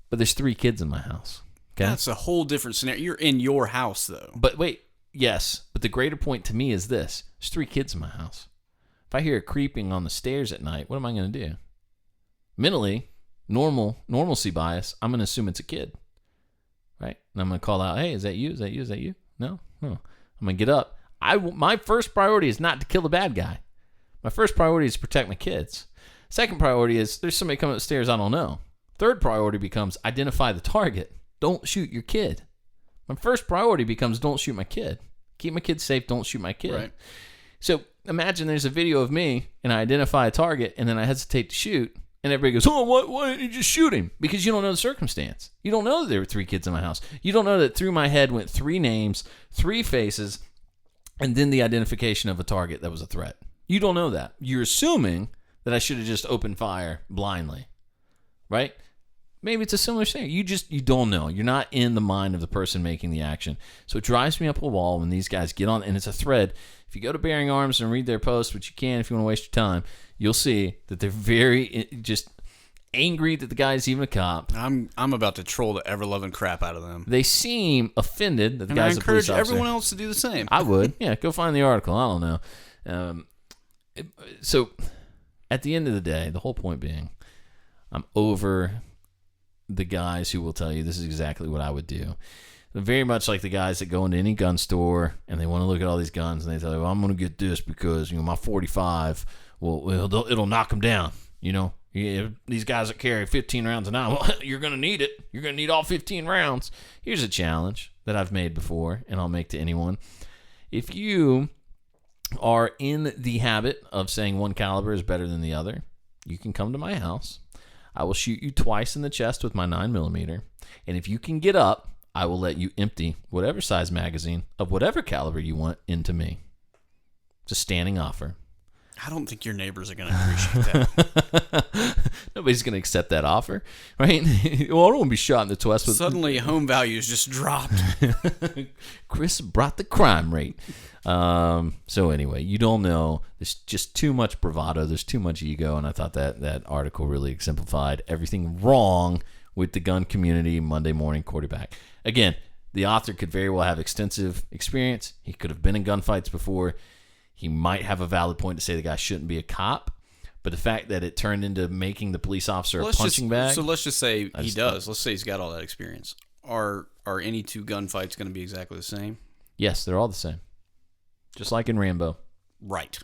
But there's 3 kids in my house. Okay? That's a whole different scenario. You're in your house, though. But wait, yes. But the greater point to me is this. There's 3 kids in my house. If I hear creeping on the stairs at night, what am I going to do? Mentally, normalcy bias, I'm going to assume it's a kid. Right? And I'm going to call out, hey, is that you? Is that you? Is that you? No? Oh. I'm going to get up. My first priority is not to kill the bad guy. My first priority is to protect my kids. Second priority is there's somebody coming up the stairs I don't know. Third priority becomes identify the target. Don't shoot your kid. My first priority becomes don't shoot my kid. Keep my kid safe. Don't shoot my kid. Right. So imagine there's a video of me and I identify a target and then I hesitate to shoot. And everybody goes, oh, why didn't you just shoot him? Because you don't know the circumstance. You don't know that there were 3 kids in my house. You don't know that through my head went 3 names, 3 faces, and then the identification of a target that was a threat. You don't know that. You're assuming that I should have just opened fire blindly, right? Maybe it's a similar thing. You don't know. You're not in the mind of the person making the action. So it drives me up a wall when these guys get on, and it's a thread. If you go to Bearing Arms and read their post, which you can if you want to waste your time, you'll see that they're very just angry that the guy's even a cop. I'm about to troll the ever-loving crap out of them. They seem offended that the guy's a police officer. I encourage everyone else to do the same. I would. Yeah, go find the article. I don't know. So at the end of the day, the whole point being, I'm over the guys who will tell you this is exactly what I would do. Very much like the guys that go into any gun store and they want to look at all these guns and they tell you, well, I'm going to get this because, you know, my 45, well, it'll knock them down. You know, these guys that carry 15 rounds an hour, well, you're going to need it. You're going to need all 15 rounds. Here's a challenge that I've made before and I'll make to anyone. If you are in the habit of saying one caliber is better than the other, you can come to my house. I will shoot you twice in the chest with my 9mm. And if you can get up, I will let you empty whatever size magazine of whatever caliber you want into me. It's a standing offer. I don't think your neighbors are going to appreciate that. Nobody's going to accept that offer, right? Well, I don't want to be shot in the chest. Suddenly, home values just dropped. Chris brought the crime rate. So anyway, you don't know. There's just too much bravado. There's too much ego, and I thought that article really exemplified everything wrong with the gun community. Monday morning quarterback. Again, the author could very well have extensive experience. He could have been in gunfights before. He might have a valid point to say the guy shouldn't be a cop, but the fact that it turned into making the police officer a punching bag. So let's just say he does. Let's say he's got all that experience. Are any two gunfights going to be exactly the same? Yes, they're all the same. Just like in Rambo. Right.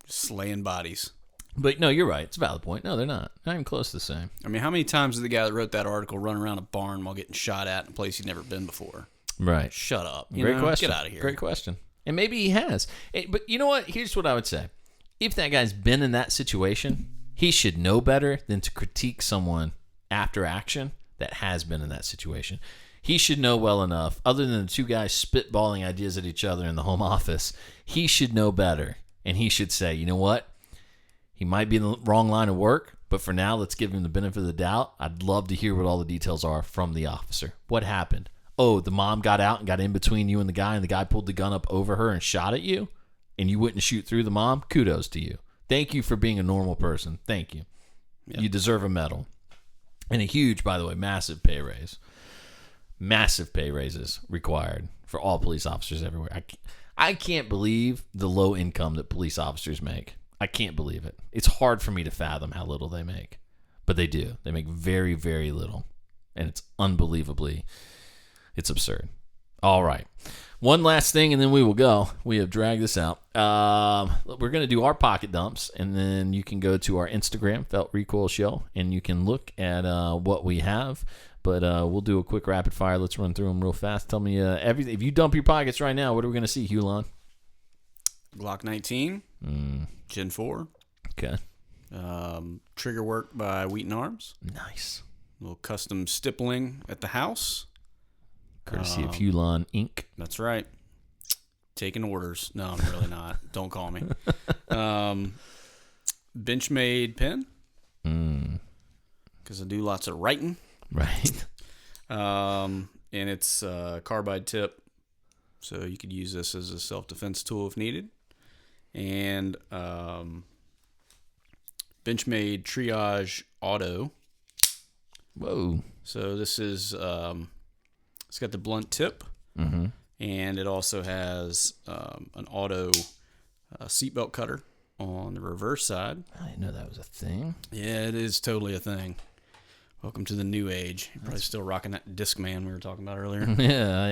Slaying bodies. But no, you're right. It's a valid point. No, they're not. Not even close to the same. I mean, how many times did the guy that wrote that article run around a barn while getting shot at in a place he'd never been before? Right. Shut up. Great question. Get out of here. Great question. And maybe he has. But you know what? Here's what I would say. If that guy's been in that situation, he should know better than to critique someone after action that has been in that situation. He should know well enough, other than the two guys spitballing ideas at each other in the home office, he should know better. And he should say, you know what? He might be in the wrong line of work, but for now, let's give him the benefit of the doubt. I'd love to hear what all the details are from the officer. What happened? Oh, the mom got out and got in between you and the guy pulled the gun up over her and shot at you, and you wouldn't shoot through the mom? Kudos to you. Thank you for being a normal person. Thank you. Yep. You deserve a medal. And a huge, by the way, massive pay raise. Massive pay raises required for all police officers everywhere. I can't believe the low income that police officers make. I can't believe it. It's hard for me to fathom how little they make. But they do. They make very, very little. And it's unbelievably... It's absurd. All right. One last thing, and then we will go. We have dragged this out. We're going to do our pocket dumps, and then you can go to our Instagram, Felt Recoil Show, and you can look at what we have. But we'll do a quick rapid fire. Let's run through them real fast. Tell me everything. If you dump your pockets right now, what are we going to see, Hulon? Glock 19, Gen 4. Okay. Trigger work by Wheaton Arms. Nice. A little custom stippling at the house. Courtesy of Hulon Inc. That's right. Taking orders. No, I'm really not. Don't call me. Bench-made pen. Because I do lots of writing. Right. And it's carbide tip. So you could use this as a self-defense tool if needed. And Bench-made triage auto. Whoa. So this is... it's got the blunt tip, and it also has an auto seatbelt cutter on the reverse side. I didn't know that was a thing. Yeah, it is totally a thing. Welcome to the new age. You're probably still rocking that Discman we were talking about earlier. Yeah, I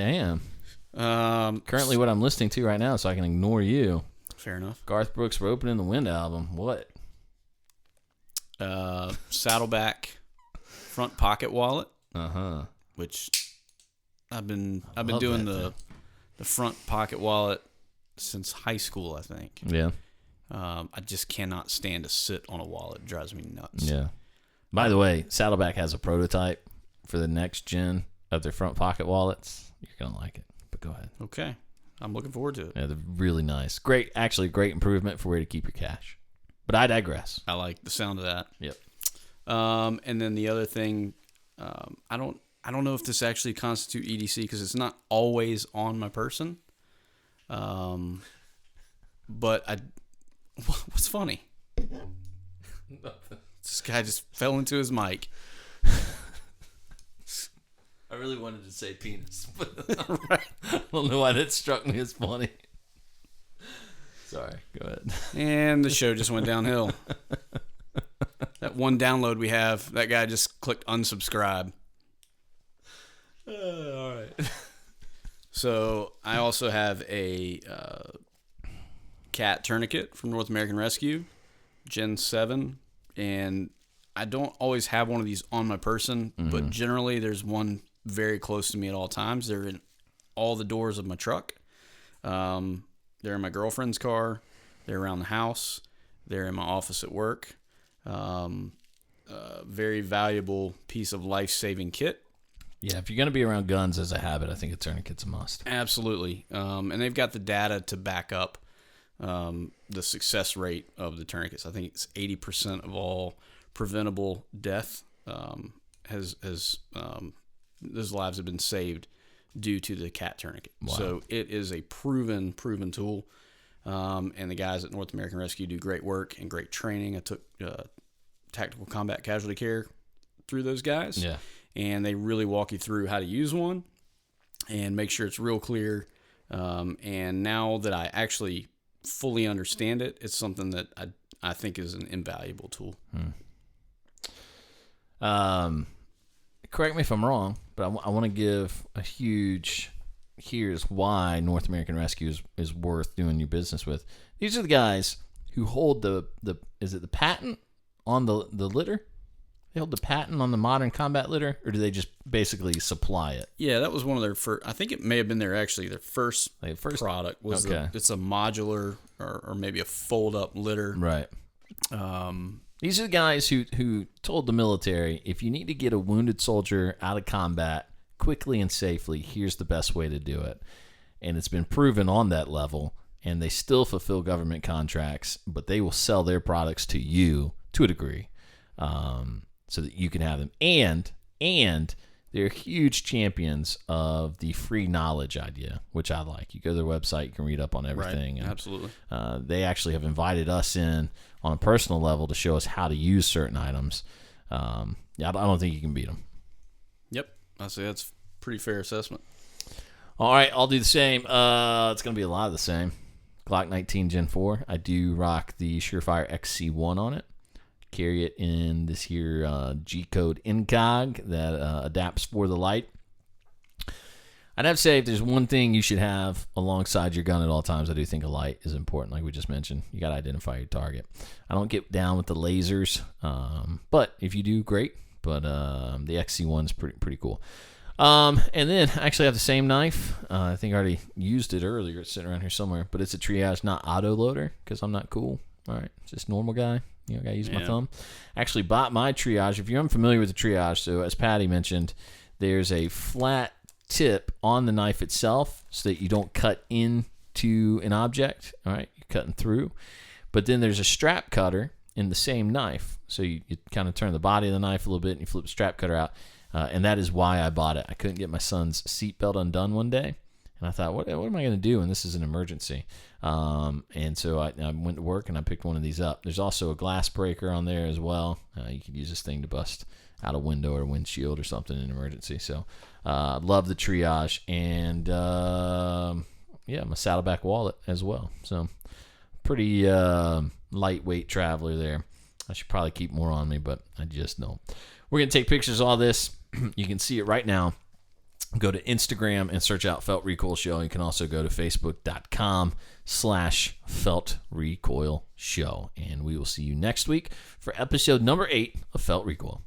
am. Currently what I'm listening to right now, so I can ignore you. Fair enough. Garth Brooks' "We're Opening the Wind" album. What? Saddleback front pocket wallet. Which... I've been doing the front pocket wallet since high school, I think. Yeah. I just cannot stand to sit on a wallet. It drives me nuts. Yeah. By the way, Saddleback has a prototype for the next gen of their front pocket wallets. You're going to like it, but go ahead. Okay. I'm looking forward to it. Yeah, they're really nice. Great improvement for where to keep your cash. But I digress. I like the sound of that. Yep. And then the other thing, I don't know if this actually constitutes EDC because it's not always on my person. But what's funny? This guy just fell into his mic. I really wanted to say penis, but right. I don't know why that struck me as funny. Sorry, go ahead. And the show just went downhill. That one download we have, that guy just clicked unsubscribe. All right. So I also have a cat tourniquet from North American Rescue, Gen 7, and I don't always have one of these on my person, but generally there's one very close to me at all times. They're in all the doors of my truck. They're in my girlfriend's car. They're around the house. They're in my office at work. Very valuable piece of life-saving kit. Yeah, if you're going to be around guns as a habit, I think a tourniquet's a must. Absolutely. And they've got the data to back up the success rate of the tourniquets. I think it's 80% of all preventable death those lives have been saved due to the CAT tourniquet. Wow. So it is a proven tool. And the guys at North American Rescue do great work and great training. I took tactical combat casualty care through those guys. Yeah. And they really walk you through how to use one and make sure it's real clear. And now that I actually fully understand it, it's something that I think is an invaluable tool. Correct me if I'm wrong, but I want to give a huge, here's why North American Rescue is worth doing your business with. These are the guys who hold the is it the patent on the litter? They hold the patent on the modern combat litter, or do they just basically supply it? Yeah, that was one of their first. I think it may have been their first product. It's a modular or maybe a fold up litter. Right. These are the guys who told the military, if you need to get a wounded soldier out of combat quickly and safely, here's the best way to do it. And it's been proven on that level, and they still fulfill government contracts, but they will sell their products to you to a degree. So that you can have them. And they're huge champions of the free knowledge idea, which I like. You go to their website, you can read up on everything. Right, and, absolutely. They actually have invited us in on a personal level to show us how to use certain items. I don't think you can beat them. Yep. I say that's a pretty fair assessment. All right, I'll do the same. It's going to be a lot of the same. Glock 19 Gen 4. I do rock the Surefire XC1 on it. Carry it in this here G-code incog that adapts for the light. I'd have to say if there's one thing you should have alongside your gun at all times, I do think a light is important, like we just mentioned. You got to identify your target. I don't get down with the lasers, but if you do, great. But the XC1 is pretty cool. And then I actually have the same knife. I think I already used it earlier. It's sitting around here somewhere, but it's a triage, not auto loader, because I'm not cool. All right, just normal guy. I gotta use my thumb. Actually bought my triage. If you're unfamiliar with the triage, so as Patty mentioned, there's a flat tip on the knife itself so that you don't cut into an object. All right, you're cutting through. But then there's a strap cutter in the same knife. So you kind of turn the body of the knife a little bit and you flip the strap cutter out. And that is why I bought it. I couldn't get my son's seatbelt undone one day. And I thought, what am I going to do? And this is an emergency. And so I went to work and I picked one of these up. There's also a glass breaker on there as well. You could use this thing to bust out a window or windshield or something in an emergency. So love the triage. And my saddleback wallet as well. So pretty lightweight traveler there. I should probably keep more on me, but I just don't. We're going to take pictures of all this. You can see it right now. Go to Instagram and search out Felt Recoil Show. You can also go to facebook.com/Felt Recoil Show. And we will see you next week for episode number 8 of Felt Recoil.